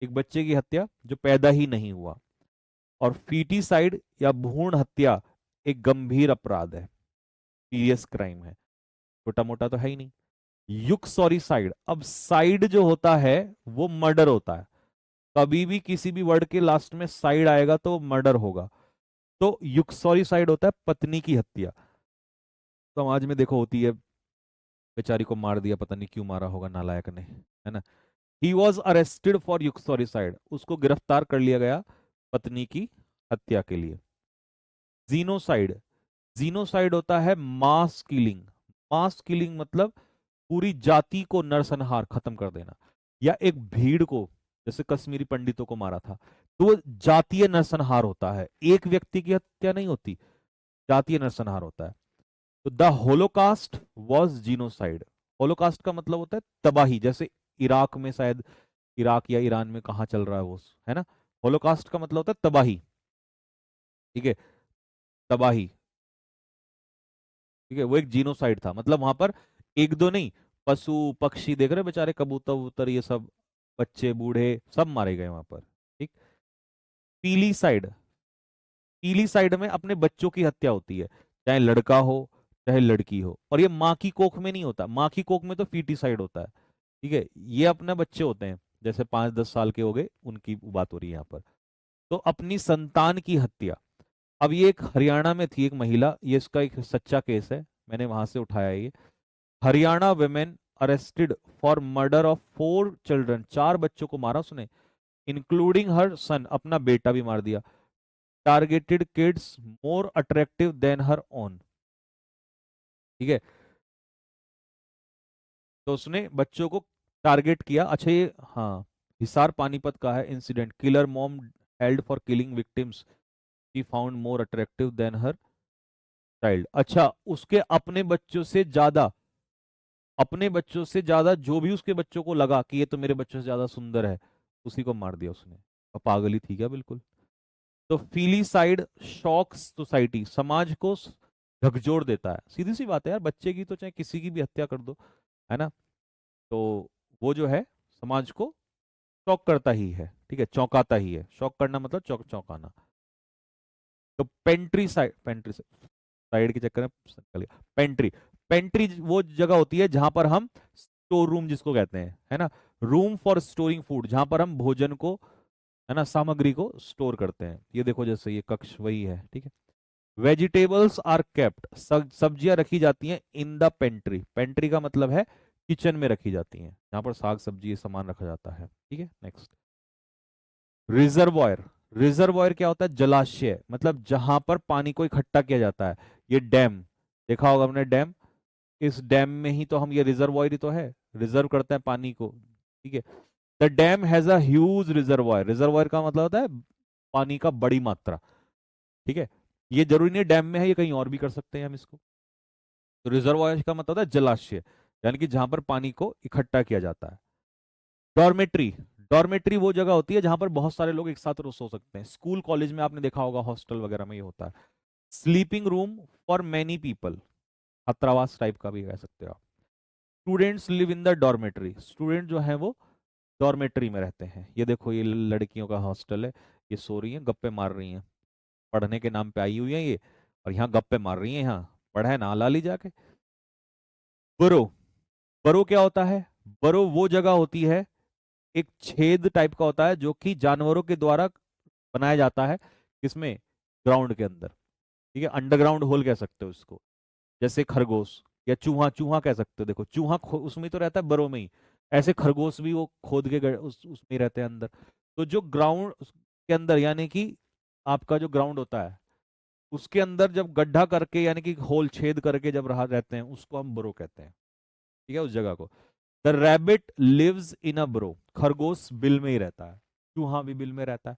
एक बच्चे की हत्या जो पैदा ही नहीं हुआ। और फीटिसाइड या भ्रूण हत्या एक गंभीर अपराध है, सीरियस क्राइम है, छोटा मोटा तो है ही नहीं। युक्सोरिसाइड, अब साइड जो होता है वो मर्डर होता है, कभी भी किसी भी वर्ड के लास्ट में साइड आएगा तो मर्डर होगा। तो युक्सोरिसाइड होता है पत्नी की हत्या। समाज में देखो होती है, बेचारी को मार दिया, पता नहीं क्यों मारा होगा नालायक ने, है ना। ही वॉज अरेस्टेड फॉर युक्सोरिसाइड, उसको गिरफ्तार कर लिया गया पत्नी की हत्या के लिए। जीनोसाइड, जीनोसाइड होता है मास किलिंग। मास किलिंग मतलब पूरी जाति को नरसंहार, खत्म कर देना, या एक भीड़ को, जैसे कश्मीरी पंडितों को मारा था, तो वो जातीय नरसंहार होता है, एक व्यक्ति की हत्या नहीं होती, जातीय नरसंहार होता है। तो the Holocaust was genocide. Holocaust का मतलब होता है तबाही, जैसे इराक में शायद, इराक या ईरान में कहाँ चल रहा है वो, है ना। होलोकास्ट का मतलब होता है तबाही, ठीक है, तबाही, ठीक है। वो एक जीनोसाइड था, मतलब वहां पर एक दो नहीं, पशु पक्षी देख रहे बेचारे, कबूतर वबूतर ये सब, बच्चे बूढ़े सब मारे गए वहां पर, ठीक। पीली साइड, पीली साइड में अपने बच्चों की हत्या होती है, चाहे लड़का हो चाहे लड़की हो, और ये माँ की कोख में नहीं होता, माँ की कोख में तो फीटिसाइड होता है, ठीक है। ये अपने बच्चे होते हैं, जैसे 5-10 साल के हो गए, उनकी बात हो रही है यहाँ पर। तो अपनी संतान की हत्या। अब ये एक हरियाणा में थी एक महिला, ये इसका एक सच्चा केस है, मैंने वहां से उठाया ये। Haryana women arrested for murder of 4 children, 4 बच्चों को मारा उसने, इंक्लूडिंग हर सन, अपना बेटा भी मार दिया। Targeted kids more attractive than her own, ठीक है। तो उसने बच्चों को टारगेट किया। अच्छा ये, हाँ, हिसार पानीपत का है incident, killer mom held for killing victims he found more attractive than her child. अच्छा, उसके अपने बच्चों से ज्यादा, अपने बच्चों से ज्यादा जो भी उसके बच्चों को लगा कि ये तो मेरे बच्चों से ज्यादा सुंदर है, उसी को मार दिया उसने। और पागल ही थी क्या? बिल्कुल। तो फीलिसाइड शॉक्स सोसाइटी, समाज को झकझोर देता है, सीधी सी बात है यार, बच्चे की तो चाहे किसी की भी हत्या कर दो, है ना, तो वो जो है समाज को शॉक करता ही है, ठीक है, चौंकाता ही है। शॉक करना मतलब चौंकाना। तो पेंट्री साइड, पेंट्री साइड के चक्कर में निकल गया। पेंट्री, पेंट्री वो जगह होती है जहां पर हम स्टोर रूम जिसको कहते हैं, है ना, रूम फॉर स्टोरिंग फूड, जहां पर हम भोजन को, है ना, सामग्री को स्टोर करते हैं। ये देखो जैसे ये कक्ष वही है, ठीक है। वेजिटेबल्स आर केप्ट, सब्जियां रखी जाती हैं इन द पेंट्री। पेंट्री का मतलब है किचन में रखी जाती हैं, जहां पर साग सब्जी ये सामान रखा जाता है, ठीक है। Next, reservoir. रिजर्वॉयर क्या होता है? जलाशय, मतलब जहां पर पानी को इकट्ठा किया जाता है। ये डैम, देखा होगा हमने डैम, इस डैम में ही तो हम, ये रिजर्वॉयर ही तो है, रिजर्व करते हैं पानी को, ठीक है। The dam has a huge reservoir, reservoir का मतलब होता है पानी का बड़ी मात्रा, ठीक है। ये जरूरी नहीं डैम में है, ये कहीं और भी कर सकते हैं हम इसको। तो रिजर्वॉयर का मतलब होता है जलाशय, यानी कि जहां पर पानी को इकट्ठा किया जाता है। डॉर्मेट्री, डॉर्मेट्री वो जगह होती है जहां पर बहुत सारे लोग एक साथ सो सकते हैं, स्कूल कॉलेज में आपने देखा होगा, हॉस्टल वगैरह में ये होता है। Sleeping room for many people, छात्रावास टाइप का भी कह सकते हो आप। Students live in the dormitory, student जो है वो डॉर्मेट्री में रहते हैं। ये देखो ये लड़कियों का हॉस्टल है, ये सो रही हैं, गप्पे मार रही हैं, पढ़ने के नाम पे आई हुई हैं ये, और यहाँ गप्पे मार रही हैं, यहाँ पढ़े ना ला ली जाके, बरो, बरो क्या होता है? बरो वो जगह होती है, एक छेद टाइप का होता है जो कि जानवरों के द्वारा बनाया जाता है, किसमें? ग्राउंड के अंदर। ठीक है, अंडरग्राउंड होल कह सकते हो इसको। जैसे खरगोश या चूहा, चूहा कह सकते हो, देखो चूहा उसमें तो रहता है, बरो में ही। ऐसे खरगोश भी वो खोद के उसमें ही रहते हैं अंदर। तो जो ग्राउंड के अंदर, यानी कि आपका जो ग्राउंड होता है उसके अंदर जब गड्ढा करके, यानी कि होल छेद करके जब रहा रहते हैं, उसको हम बरो कहते हैं। ठीक है, उस जगह को। द रैबिट लिव्स इन अ बरो, खरगोश बिल में ही रहता है, चूहा भी बिल में रहता है।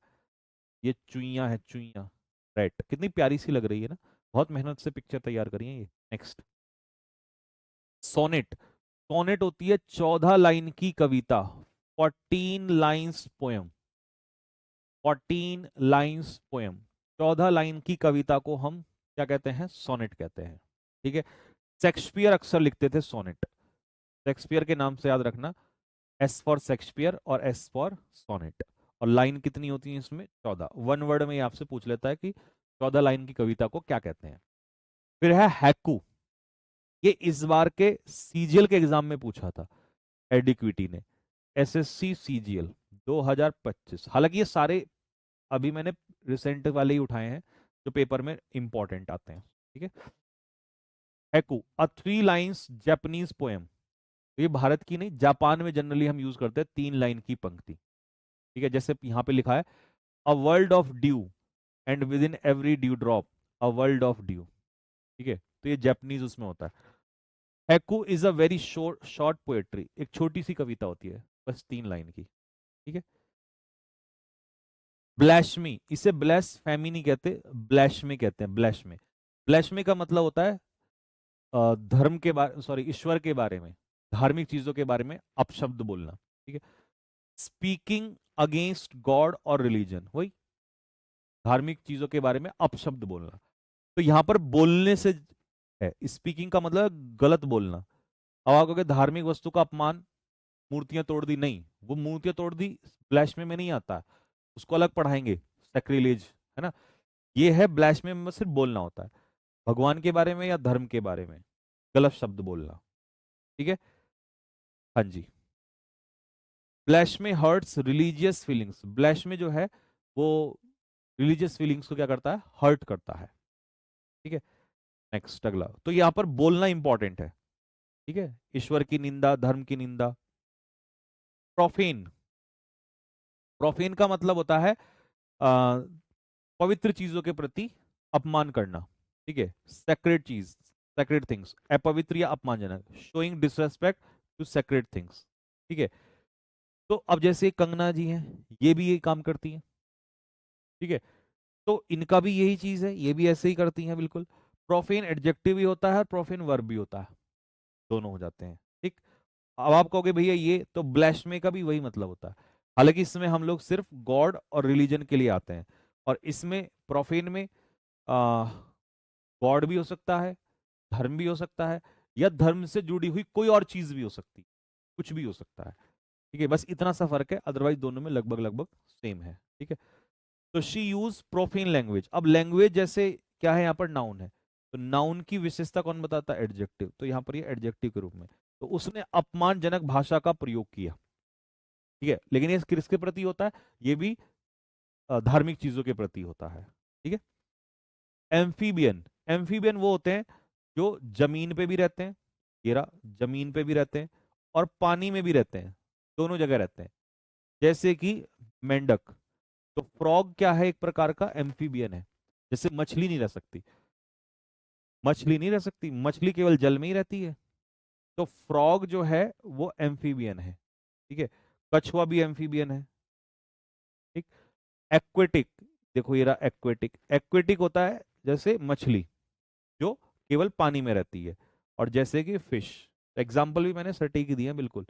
ये चुईया है, चुईया। राइट, कितनी प्यारी सी लग रही है ना, बहुत मेहनत से पिक्चर तैयार करी है ये। Next, sonnet. सोनेट होती है 14 लाइन की कविता, 14 lines poem. 14 lines poem, 14 line की कविता को हम क्या कहते हैं? सोनेट कहते हैं। ठीक है, शेक्सपियर अक्सर लिखते थे सोनेट। शेक्सपियर के नाम से याद रखना, एस फॉर शेक्सपियर और एस फॉर सोनेट। और लाइन कितनी होती है इसमें? 14। वन वर्ड में ये आपसे पूछ लेता है कि 14 लाइन की कविता को क्या कहते हैं। फिर है हैकू। ये इस बार के सीजीएल के एग्जाम में पूछा था, एडिक्विटी ने, एसएससी सीजीएल 2025। हालांकि ये सारे अभी मैंने रिसेंट वाले ही उठाए हैं जो पेपर में इंपॉर्टेंट आते हैं। ठीक है, हैकू, अ 3 लाइन्स जापानीज पोएम। तो ये भारत की नहीं, जापान में जनरली हम यूज करते हैं 3 लाइन की पंक्ति। ठीक है, जैसे यहाँ पे लिखा है, a world of due and with in every dew drop a world of due. ठीक है, तो ये जापानीज उसमें होता है। Haiku is a very short short poetry, एक छोटी सी कविता होती है, बस 3 लाइन की। ठीक है, ब्लैशमी, इसे ब्लैस्फेमी नहीं कहते, ब्लैशमी कहते हैं, ब्लैशमी। ब्लैशमी का मतलब होता है धर्म के बारे, सॉरी, ईश्वर के बारे में, धार्मिक चीजों के बारे में अपशब्द बोलना। ठीक है, स्पीकिंग अगेंस्ट गॉड और रिलीजन, वही धार्मिक चीजों के बारे में अपशब्द बोलना। तो यहां पर बोलने से है, स्पीकिंग का मतलब गलत बोलना। अब आप कहोगे धार्मिक वस्तु का अपमान, मूर्तियां तोड़ दी, नहीं, वो मूर्तियां तोड़ दी ब्लैशमे में नहीं आता, उसको अलग पढ़ाएंगे, सैक्रिलेज, है ना। ये है ब्लैशमे में सिर्फ बोलना होता है, भगवान के बारे में या धर्म के बारे में गलत शब्द बोलना। ठीक है, हाँ जी। ब्लैशमे हर्ट्स रिलीजियस फीलिंग्स, ब्लैशमे जो है वो रिलीजियस फीलिंग्स को क्या करता है? हर्ट करता है। ठीक है, नेक्स्ट, अगला, तो यहां पर बोलना इंपॉर्टेंट है। ठीक है, ईश्वर की निंदा, धर्म की निंदा। प्रोफेन, प्रोफेन का मतलब होता है आ, पवित्र चीजों के प्रति अपमान करना। ठीक है, सेक्रेड चीज, सेक्रेड थिंग्स, अपवित्र या अपमानजनक, showing disrespect to sacred things. ठीक है, तो अब जैसे कंगना जी हैं, ये भी यही काम करती हैं। ठीक है, तो इनका भी यही चीज है, ये भी ऐसे ही करती हैं बिल्कुल। प्रोफेन एडजेक्टिव भी होता है, प्रोफेन वर्ब भी होता है, दोनों हो जाते हैं। ठीक, अब आप कहोगे भैया ये तो ब्लैशमे का भी वही मतलब होता है, हालांकि इसमें हम लोग सिर्फ गॉड और रिलीजन के लिए आते हैं, और इसमें प्रोफेन में गॉड भी हो सकता है, धर्म भी हो सकता है, या धर्म से जुड़ी हुई कोई और चीज भी हो सकती है, कुछ भी हो सकता है। ठीक है, बस इतना सा फर्क है, अदरवाइज दोनों में लगभग लगभग सेम है। ठीक है, तो शी यूज प्रोफेन लैंग्वेज। अब लैंग्वेज जैसे क्या है, यहाँ पर नाउन है, तो नाउन की विशेषता कौन बताता है? एडजेक्टिव, तो यहाँ पर ये एडजेक्टिव के रूप में, तो उसने अपमानजनक भाषा का प्रयोग किया। ठीक है, लेकिन ये किसके प्रति होता है? ये भी धार्मिक चीजों के प्रति होता है। ठीक है, एम्फीबियन, एम्फीबियन वो होते हैं जो जमीन पे भी रहते हैं, ये रहा, जमीन पे भी रहते हैं और पानी में भी रहते हैं, दोनों जगह रहते हैं, जैसे कि मेंढक। तो फ्रॉग क्या है? एक प्रकार का एम्फीबियन है। जैसे मछली नहीं रह सकती, मछली नहीं रह सकती, मछली केवल जल में ही रहती है, तो फ्रॉग जो है वो एम्फीबियन है। ठीक है, कछुआ भी एम्फीबियन है। ठीक, एक्वेटिक, देखो ये रहा एक्वेटिक, एक्वेटिक होता है जैसे मछली जो केवल पानी में रहती है, और जैसे कि फिश, एग्जाम्पल भी मैंने सटीक दिए हैं बिल्कुल।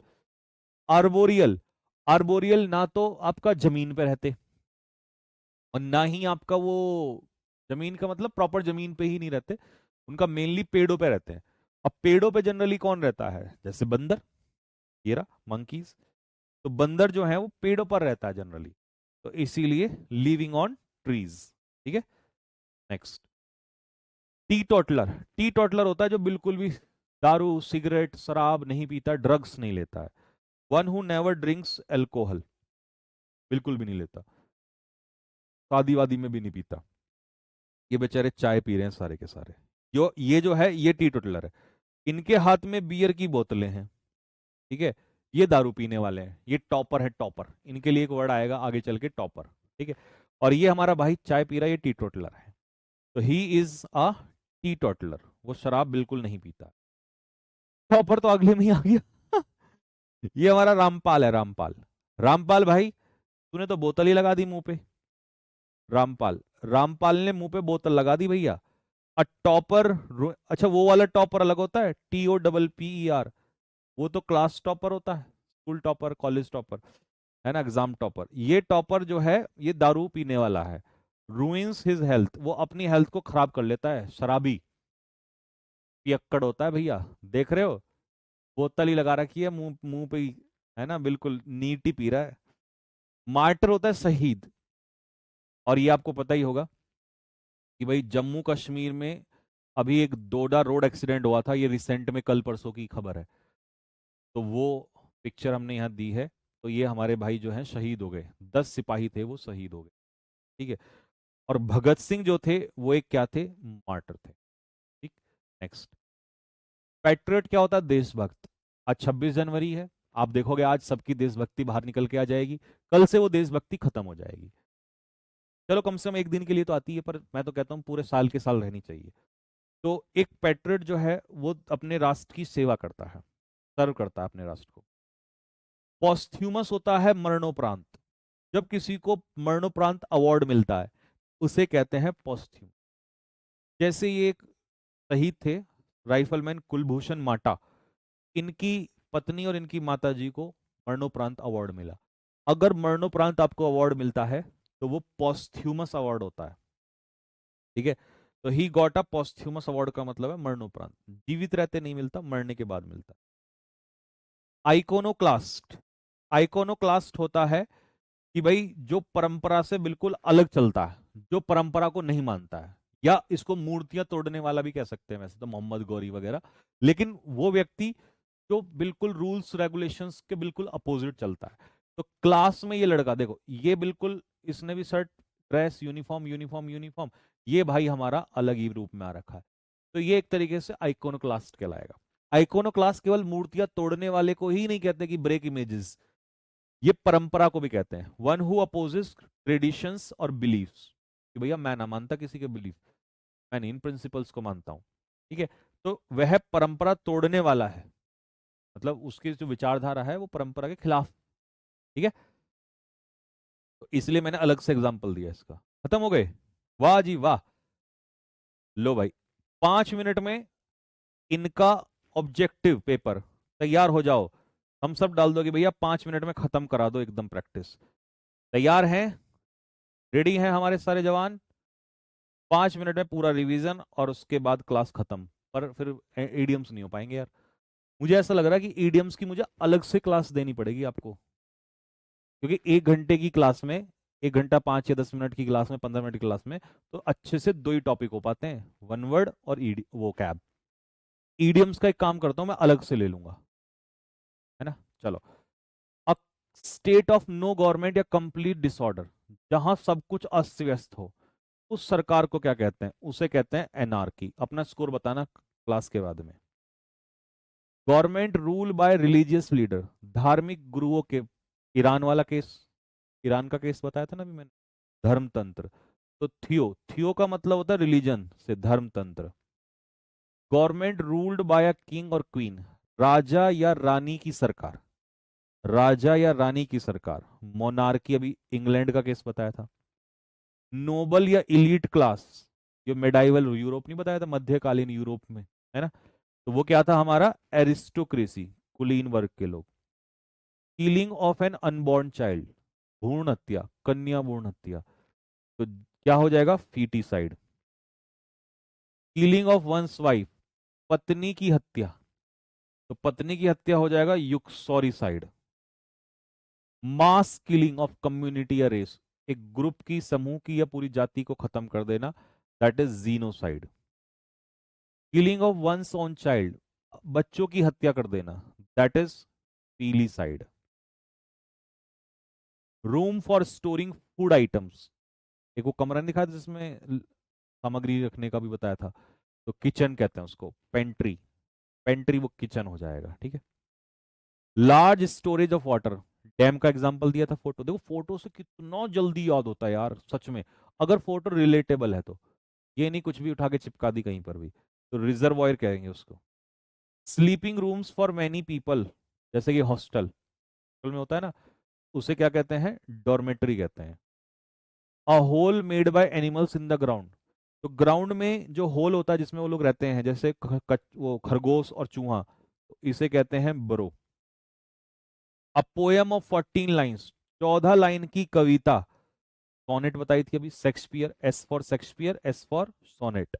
आर्बोरियल, आर्बोरियल ना तो आपका जमीन पे रहते और ना ही आपका वो, जमीन का मतलब प्रॉपर जमीन पे ही नहीं रहते, उनका मेनली पेड़ों पे रहते हैं। अब पेड़ों पे जनरली कौन रहता है? जैसे बंदर, ये रहा मंकीज, तो बंदर जो है वो पेड़ों पर रहता है जनरली, तो इसीलिए लिविंग ऑन ट्रीज। ठीक है, next, T toddler, T toddler होता है जो बिल्कुल भी दारू, सिगरेट, शराब नहीं पीता, ड्रग्स नहीं लेता है। One who never drinks alcohol, बिल्कुल भी नहीं लेता, शादी वादी में भी नहीं पीता। ये बेचारे चाय पी रहे हैं सारे के सारे। ये जो है ये टी टोटलर है। इनके हाथ में बियर की बोतलें हैं, ठीक है, ये दारू पीने वाले हैं, ये टॉपर है, टॉपर, इनके लिए एक वर्ड आएगा आगे चल के, टॉपर, ठीक है। और ये हमारा भाई चाय पी रहा है, ये टी टोटलर है। तो he is a T toddler, वो शराब बिल्कुल नहीं पीता। टॉपर तो अगले में ही आ गया। ये हमारा रामपाल है, रामपाल। रामपाल भाई, तूने तो बोतल ही लगा दी मुंह पे। रामपाल, रामपाल ने मुंह पे बोतल लगा दी भैया। अ टॉपर, अच्छा वो वाला टॉपर अलग होता है, TOPPER, वो तो क्लास टॉपर होता है, स्कूल टॉपर, कॉलेज टॉपर, है ना, एग्जाम टॉपर। ये टॉपर जो है ये दारू पीने वाला है। रूइंस हिज हेल्थ, वो अपनी हेल्थ को खराब कर लेता है, शराबी पियक्कड़ होता है भैया। देख रहे हो, बोतल ही लगा रखी है मुंह मुंह पे ही, है ना, बिल्कुल नीट ही पी रहा है। मार्टर होता है शहीद। और ये आपको पता ही होगा कि भाई जम्मू कश्मीर में अभी एक डोडा रोड एक्सीडेंट हुआ था, ये रिसेंट में कल परसों की खबर है। तो वो पिक्चर हमने यहाँ दी है। तो ये हमारे भाई जो हैं शहीद हो गए, 10 सिपाही थे वो शहीद हो गए, ठीक है। और भगत सिंह जो थे वो एक क्या थे, मार्टर थे, ठीक। नेक्स्ट, पैट्रियट क्या होता है, देशभक्त। आज 26 जनवरी है, आप देखोगे आज सबकी देशभक्ति बाहर निकल के आ जाएगी, कल से वो देशभक्ति खत्म हो जाएगी। चलो कम से कम एक दिन के लिए तो आती है, पर मैं तो कहता हूँ पूरे साल के साल रहनी चाहिए। तो एक पैट्रियट जो है वो अपने राष्ट्र की सेवा करता है, सर्व करता है अपने राष्ट्र को। पॉस्थ्यूमस होता है मरणोपरांत, जब किसी को मरणोपरांत अवार्ड मिलता है उसे कहते हैं पॉस्थ्यूम। जैसे ये एक शहीद थे, राइफलमैन कुलभूषण माटा, इनकी पत्नी और इनकी माताजी को मरणोपरांत अवार्ड मिला। अगर मरणोपरांत आपको अवार्ड मिलता है तो वो पॉस्थ्यूमस अवार्ड होता है, ठीक है। तो ही गॉट अ पॉस्थ्यूमस अवार्ड का मतलब है मरणोपरांत, जीवित रहते नहीं मिलता, मरने के बाद मिलता। आइकोनोक्लास्ट, आइकोनोक्लास्ट होता है कि भाई जो परंपरा से बिल्कुल अलग चलता है, जो परंपरा को नहीं मानता है, या इसको मूर्तियां तोड़ने वाला भी कह सकते हैं वैसे तो, मोहम्मद गौरी वगैरह। लेकिन वो व्यक्ति जो बिल्कुल रूल्स रेगुलेशंस के बिल्कुल अपोजिट चलता है। तो क्लास में ये लड़का देखो, ये बिल्कुल, इसने भी shirt, dress, uniform uniform uniform, ये भाई हमारा अलग ही रूप में आ रखा है। तो ये एक तरीके से आइकोनोक्लास्ट कहलाएगा। आइकोनोक्लास्ट केवल मूर्तियां तोड़ने वाले को ही नहीं कहते कि ब्रेक इमेजेस, ये परंपरा को भी कहते हैं। वन हु अपोजेस ट्रेडिशंस और बिलीफ्स, कि भैया मैं ना मानता किसी के बिलीफ, मैं इन प्रिंसिपल्स को मानता हूं, ठीक है। तो वह परंपरा तोड़ने वाला है, मतलब उसकी जो विचारधारा है वो परंपरा के खिलाफ, ठीक है। तो इसलिए मैंने अलग से एग्जाम्पल दिया इसका। खत्म हो गए, वाह जी वाह। लो भाई, 5 मिनट में इनका ऑब्जेक्टिव पेपर तैयार हो जाओ। हम सब डाल दो कि भैया 5 मिनट में खत्म करा दो एकदम प्रैक्टिस। तैयार हैं, रेडी हैं हमारे सारे जवान। 5 मिनट में पूरा रिवीजन और उसके बाद क्लास खत्म। पर फिर ईडियम्स नहीं हो पाएंगे यार, मुझे ऐसा लग रहा है कि ईडियम्स की मुझे अलग से क्लास देनी पड़ेगी आपको, क्योंकि 1 घंटे की क्लास में, 1 घंटा 5 या 10 मिनट की क्लास में, 15 मिनट की क्लास में तो अच्छे से 2 ही टॉपिक हो पाते हैं, वन वर्ड और वो कैब। ईडियम्स का एक काम करता हूं मैं, अलग से ले लूंगा, है ना। चलो, अब स्टेट ऑफ नो गवर्नमेंट या कंप्लीट डिसऑर्डर, जहां सब कुछ अस्त व्यस्त हो, उस सरकार को क्या कहते हैं, उसे कहते हैं एनार्की। अपना स्कोर बताना क्लास के बाद में। Government rule by religious leader, धार्मिक गुरुओं के, ईरान वाला केस, ईरान का केस बताया था ना अभी मैंने, धर्मतंत्र। तो थियो, थियो का मतलब होता है रिलीजन से, धर्मतंत्र। Government ruled by a king और क्वीन, राजा या रानी की सरकार, राजा या रानी की सरकार, मोनार्की, अभी इंग्लैंड का केस बताया था। नोबल या इलीट क्लास, जो मेडाइवल यूरोप नहीं बताया था, मध्यकालीन यूरोप में, है ना, तो वो क्या था हमारा, एरिस्टोक्रेसी, कुलीन वर्ग के लोग। Killing of an unborn child, भ्रूण हत्या, कन्या भ्रूण हत्या, तो क्या हो जाएगा, feticide. Killing of one's wife, पत्नी की हत्या, तो पत्नी की हत्या हो जाएगा uxoricide. Mass killing of community या रेस, एक ग्रुप की, समूह की या पूरी जाति को खत्म कर देना, that is genocide. Killing of one's own child, बच्चों की हत्या कर देना, that is filicide. Room for storing food items, एक वो कमरा नहीं दिखाया था जिसमें सामग्री रखने का भी बताया था, तो किचन कहते हैं उसको, पेंट्री। पेंट्री वो किचन हो जाएगा, ठीक है। Large storage of water, dam का एग्जांपल दिया था। फोटो देखो, फोटो से कितना जल्दी याद होता है यार सच में, अगर फोटो रिलेटेबल है तो। ये नहीं कुछ भी उठा के चिपका दी कहीं पर भी। तो रिजर्वॉयर कहेंगे उसको। Sleeping rooms for many people, जैसे कि हॉस्टल में होता है ना, उसे क्या कहते हैं, डॉर्मेट्री कहते हैं। A hole made by animals in the ground, तो ग्राउंड में जो होल होता है जिसमें वो लोग रहते हैं, जैसे वो खरगोश और चूहा, तो इसे कहते हैं burrow. A poem of 14 lines, 14 line की कविता। सोनेट बताई थी अभी, Shakespeare, S for Shakespeare, S for sonnet.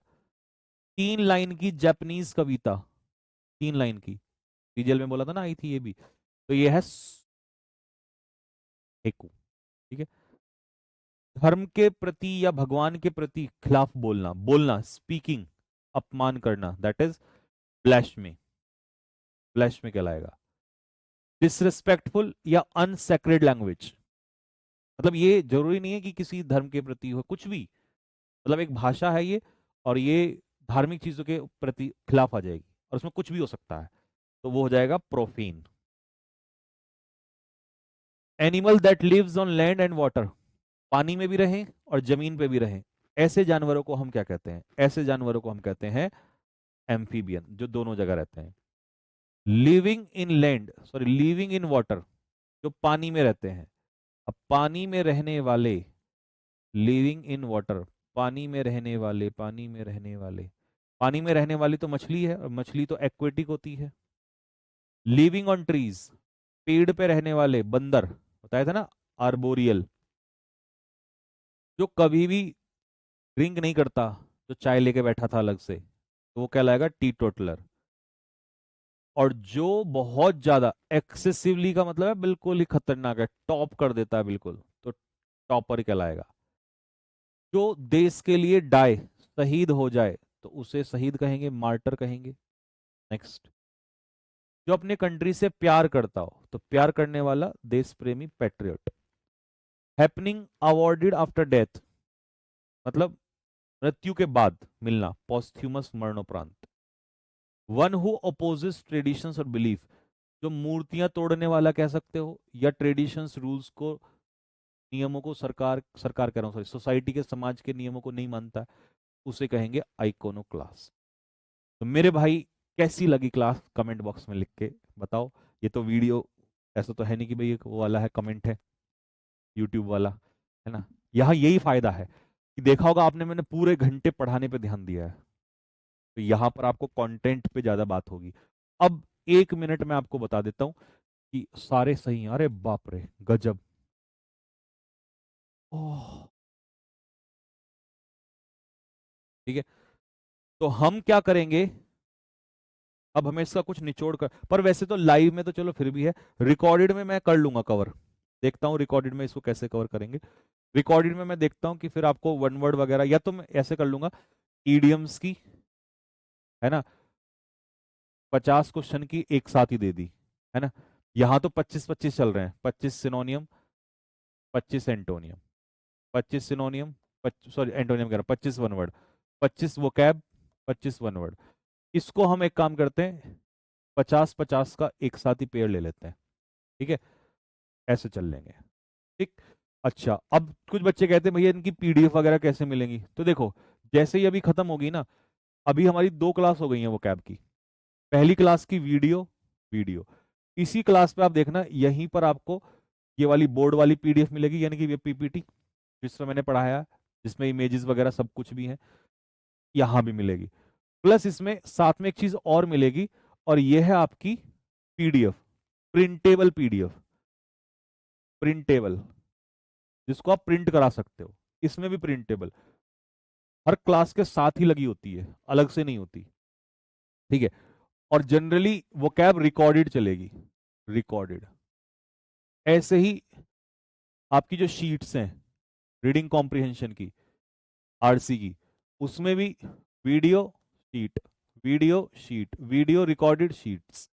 3 line की जापानीज कविता, 3 लाइन की, सीरियल में बोला था ना, आई थी ये भी, तो ये है हेकू, ठीक है। धर्म के प्रति या भगवान के प्रति खिलाफ बोलना, बोलना स्पीकिंग, अपमान करना, दैट इज ब्लैस्फेमी, ब्लैस्फेमी कहलाएगा। डिसरिस्पेक्टफुल या अनसेक्रेड लैंग्वेज, मतलब ये जरूरी नहीं है कि किसी धर्म के प्रति हो, कुछ भी, मतलब एक भाषा है ये, और ये धार्मिक चीजों के प्रति खिलाफ आ जाएगी, और उसमें कुछ भी हो सकता है, तो वो हो जाएगा profane. Animal that lives on land and water, पानी में भी रहें और जमीन पे भी रहें, ऐसे जानवरों को हम क्या कहते हैं, ऐसे जानवरों को हम कहते हैं एम्फीबियन, जो दोनों जगह रहते हैं। Living in land, sorry living in water, जो पानी में रहते हैं। अब पानी में रहने वाले, लिविंग इन वाटर, पानी में रहने वाले, पानी में रहने वाले, पानी में रहने वाली तो मछली है, और मछली तो एक्वेटिक होती है। लिविंग ऑन ट्रीज, पेड़ पे रहने वाले, बंदर, बताया था ना, आर्बोरियल। जो कभी भी ड्रिंक नहीं करता, जो चाय लेके बैठा था अलग से, तो वो कहलाएगा टी टोटलर। और जो बहुत ज्यादा एक्सेसिवली का मतलब है बिल्कुल ही खतरनाक है, टॉप कर देता है बिल्कुल, तो टॉपर कहलाएगा। जो देश के लिए डाई, शहीद हो जाए, तो उसे शहीद कहेंगे, मार्टर कहेंगे। नेक्स्ट, जो अपने कंट्री से प्यार करता हो, तो प्यार करने वाला देश प्रेमी, patriot. Happening awarded after death, मतलब मृत्यु के बाद मिलना, पॉस्थ्यूमस, मरणोपरांत। वन हु अपोजेस ट्रेडिशंस और बिलीफ, जो मूर्तियां तोड़ने वाला कह सकते हो, या ट्रेडिशंस रूल्स को, नियमों को, सरकार सरकार कह रहा हूं सॉरी, सोसाइटी के, समाज के नियमों को नहीं मानता, उसे कहेंगे आइकोनो क्लास। तो मेरे भाई, कैसी लगी क्लास, कमेंट बॉक्स में लिख के बताओ। ये तो वीडियो, ऐसा तो है नहीं कि भाई एक वो वाला है, कमेंट है यूट्यूब वाला, है ना। यहाँ यही फायदा है कि देखा होगा आपने, मैंने पूरे घंटे पढ़ाने पे ध्यान दिया है, तो यहाँ पर आपको कंटेंट पे ज्यादा बात होगी। अब 1 मिनट में आपको बता देता हूँ कि सारे सही हैं, अरे बाप रे गजब। ओह, ठीक है, तो हम क्या करेंगे, अब हमें इसका कुछ निचोड़ कर, पर वैसे तो लाइव में तो चलो फिर भी है, रिकॉर्डेड में मैं कर लूंगा कवर, देखता हूँ रिकॉर्डेड में इसको कैसे कवर करेंगे। रिकॉर्डेड में मैं देखता हूँ कि फिर आपको वन वर्ड वगैरह, या तो मैं ऐसे कर लूंगा, ईडियम्स की, है ना, 50 क्वेश्चन की एक साथ ही दे दी, है ना। यहाँ तो 25-25 चल रहे हैं, 25 सिनोनियम, 25 एंटोनियम, 25 सिनोनियम, सॉरी एंटोनियम कह रहा हूं, 25 one word, 25 vocab, 25 one word. इसको हम एक काम करते हैं, 50-50 का एक साथ ही पेयर ले लेते हैं, ठीक है, ऐसे चल लेंगे, ठीक। अच्छा, अब कुछ बच्चे कहते हैं भैया इनकी पीडीएफ वगैरह कैसे मिलेंगी, तो देखो, जैसे ही अभी खत्म होगी ना, अभी हमारी 2 क्लास हो गई हैं वो कैब की। पहली क्लास की वीडियो, वीडियो, इसी क्लास पे आप देखना, यहीं पर आपको ये वाली बोर्ड वाली पीडीएफ मिलेगी, यानी कि ये पीपीटी जिसमें मैंने पढ़ाया, जिसमें इमेजेस वगैरह सब कुछ भी है, यहाँ भी मिलेगी। प्लस इसमें साथ में एक चीज और मिलेगी, और ये है आपकी पीडीएफ, प्रिंटेबल पीडीएफ, प्रिंटेबल, जिसको आप प्रिंट करा सकते हो, इसमें भी प्रिंटेबल, हर क्लास के साथ ही लगी होती है, अलग से नहीं होती, ठीक है। और जनरली वो कैब रिकॉर्डेड चलेगी, रिकॉर्डेड। ऐसे ही आपकी जो शीट्स हैं, रीडिंग कॉम्प्रिहेंशन की, आरसी की, उसमें भी video, sheet, video sheet, video recorded sheets.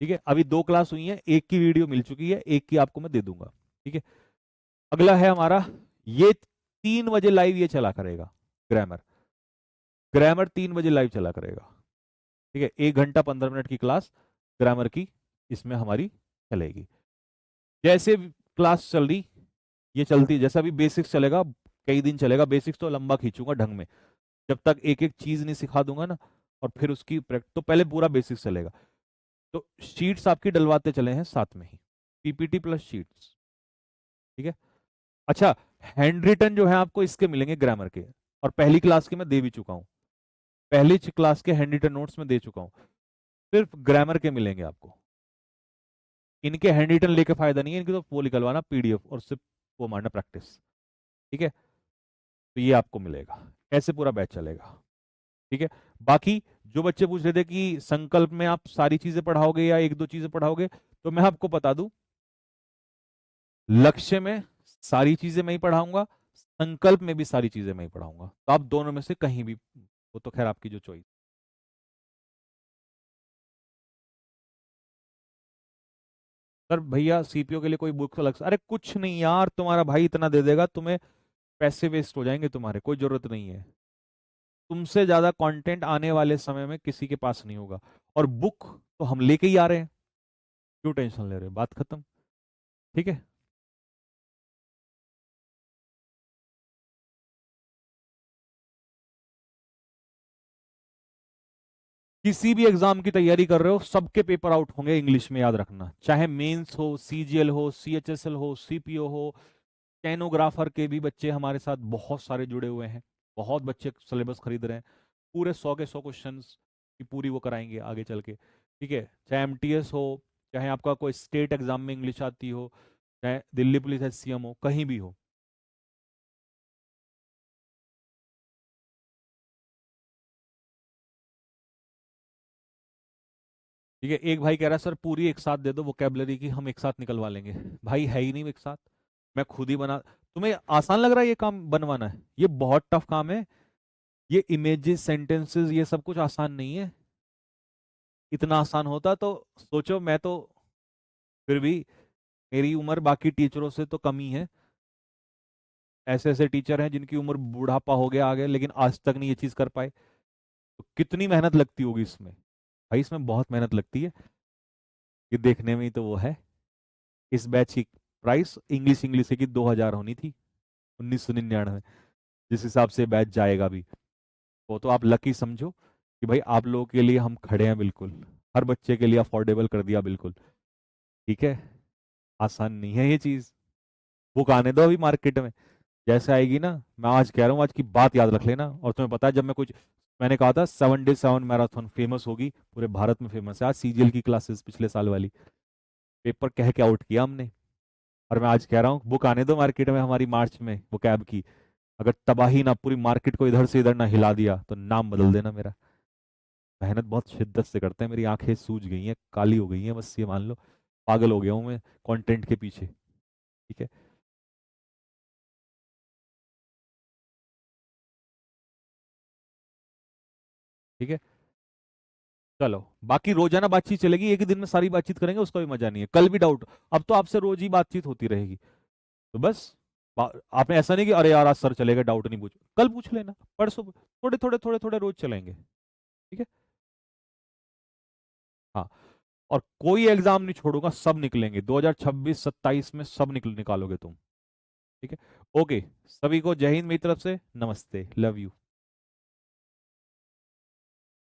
ठीक है, अभी 2 क्लास हुई है, एक की वीडियो मिल चुकी है, एक की आपको मैं दे दूंगा। ठीक है, अगला है हमारा ये 3 बजे लाइव ये चला करेगा ग्रामर। ग्रामर 3 बजे लाइव चला करेगा। ठीक है, 1 घंटा 15 मिनट की क्लास ग्रामर की इसमें हमारी चलेगी। जैसे क्लास चल रही ये चलती, जैसा अभी बेसिक्स चलेगा, कई दिन चलेगा बेसिक्स, तो लंबा खींचूंगा ढंग में, जब तक एक एक चीज नहीं सिखा दूंगा ना, और फिर उसकी तो पहले पूरा बेसिक्स चलेगा। तो शीट्स आपकी डलवाते चले हैं साथ में ही, पीपीटी प्लस शीट्स। ठीक है, अच्छा, हैंड रिटन जो है आपको इसके मिलेंगे ग्रामर के, और पहली क्लास के मैं दे भी चुका हूं, पहली क्लास के हैंड रिटन नोट्स में दे चुका हूं, सिर्फ ग्रामर के मिलेंगे आपको। इनके हैंड रिटन लेके फायदा नहीं है, इनकी तो वो निकलवाना पीडीएफ और सिर्फ वो मारना प्रैक्टिस। ठीक है, तो ये आपको मिलेगा, ऐसे पूरा बैच चलेगा। ठीक है, बाकी जो बच्चे पूछ रहे थे कि संकल्प में आप सारी चीजें पढ़ाओगे या 1-2 चीजें पढ़ाओगे, तो मैं आपको बता दूं, लक्ष्य में सारी चीजें मैं ही पढ़ाऊंगा, संकल्प में भी सारी चीजें मैं ही पढ़ाऊंगा, तो आप दोनों में से कहीं भी, वो तो खैर आपकी जो चॉइस। सर भैया सीपीओ के लिए कोई बुक अलग से, अरे कुछ नहीं यार, तुम्हारा भाई इतना दे देगा तुम्हें, पैसे वेस्ट हो जाएंगे तुम्हारे, कोई जरूरत नहीं है। तुमसे ज्यादा कंटेंट आने वाले समय में किसी के पास नहीं होगा, और बुक तो हम लेके ही आ रहे हैं, क्यों टेंशन ले रहे हो, बात खत्म। ठीक है, किसी भी एग्जाम की तैयारी कर रहे हो, सबके पेपर आउट होंगे इंग्लिश में, याद रखना, चाहे मेंस हो, सीजीएल हो, सीएचएसएल हो, सीपीओ हो। स्टेनोग्राफर के भी बच्चे हमारे साथ बहुत सारे जुड़े हुए हैं, बहुत बच्चे सिलेबस खरीद रहे हैं, पूरे 100 के 100 क्वेश्चन की पूरी वो कराएंगे आगे चल के। ठीक है, चाहे एमटीएस हो, चाहे आपका कोई स्टेट एग्जाम में इंग्लिश आती हो, चाहे दिल्ली पुलिस एचसीएम हो, कहीं भी हो। ठीक है, एक भाई कह रहा है सर पूरी एक साथ दे दो वोकेबलरी की, हम एक साथ निकलवा लेंगे। भाई है ही नहीं एक साथ, मैं खुद ही बना। तुम्हें आसान लग रहा है ये काम बनवाना है, ये बहुत टफ काम है। ये इमेजेस सेंटेंसेस ये सब कुछ आसान नहीं है, इतना आसान होता तो सोचो, मैं तो फिर भी, मेरी उम्र बाकी टीचरों से तो कम ही है। ऐसे ऐसे टीचर हैं जिनकी उम्र बुढ़ापा हो गया आगे, लेकिन आज तक नहीं ये चीज कर पाए। तो कितनी मेहनत लगती होगी इसमें, भाई इसमें बहुत मेहनत लगती है। ये देखने में ही तो वो है। इस बैच की प्राइस इंग्लिश इंग्लिश की 2000 होनी थी 1999, जिस हिसाब से बैच जाएगा भी, वो तो आप लकी समझो कि भाई आप लोगों के लिए हम खड़े हैं बिल्कुल, हर बच्चे के लिए अफोर्डेबल कर दिया बिल्कुल। ठीक है, आसान नहीं है ये चीज। बुक आने दो अभी मार्केट में, जैसे आएगी ना, मैं आज कह रहा हूँ, आज की बात याद रख लेना। और तुम्हें पता है जब मैं कुछ, मैंने कहा था 7 डे 7 मैराथन फेमस होगी, पूरे भारत में फेमस है। आज सीजीएल की क्लासेस पिछले साल वाली पेपर कह के आउट किया हमने, और मैं आज कह रहा हूँ बुक आने दो मार्केट में हमारी मार्च में वो कैब की। अगर तबाही ना पूरी मार्केट को इधर से इधर ना हिला दिया तो नाम बदल देना मेरा। मेहनत बहुत शिद्दत से करते हैं, मेरी आंखें सूज गई हैं, काली हो गई हैं, बस ये मान लो, पागल हो गया हूँ मैं कंटेंट के पीछे। ठीक है, ठीक है, चलो बाकी रोजाना बातचीत चलेगी, एक ही दिन में सारी बातचीत करेंगे उसका भी मजा नहीं है। कल भी डाउट, अब तो आपसे रोज ही बातचीत होती रहेगी, तो बस आपने ऐसा नहीं कि अरे यार आज सर चलेगा डाउट नहीं पूछ, कल पूछ लेना, परसों, थोड़े थोड़े थोड़े थोड़े रोज चलेंगे। ठीक है, हाँ, और कोई एग्जाम नहीं छोड़ूंगा, सब निकलेंगे 2026-27 में, सब निकालोगे तुम। ठीक है, ओके, सभी को जय हिंद मेरी तरफ से, नमस्ते, लव यू।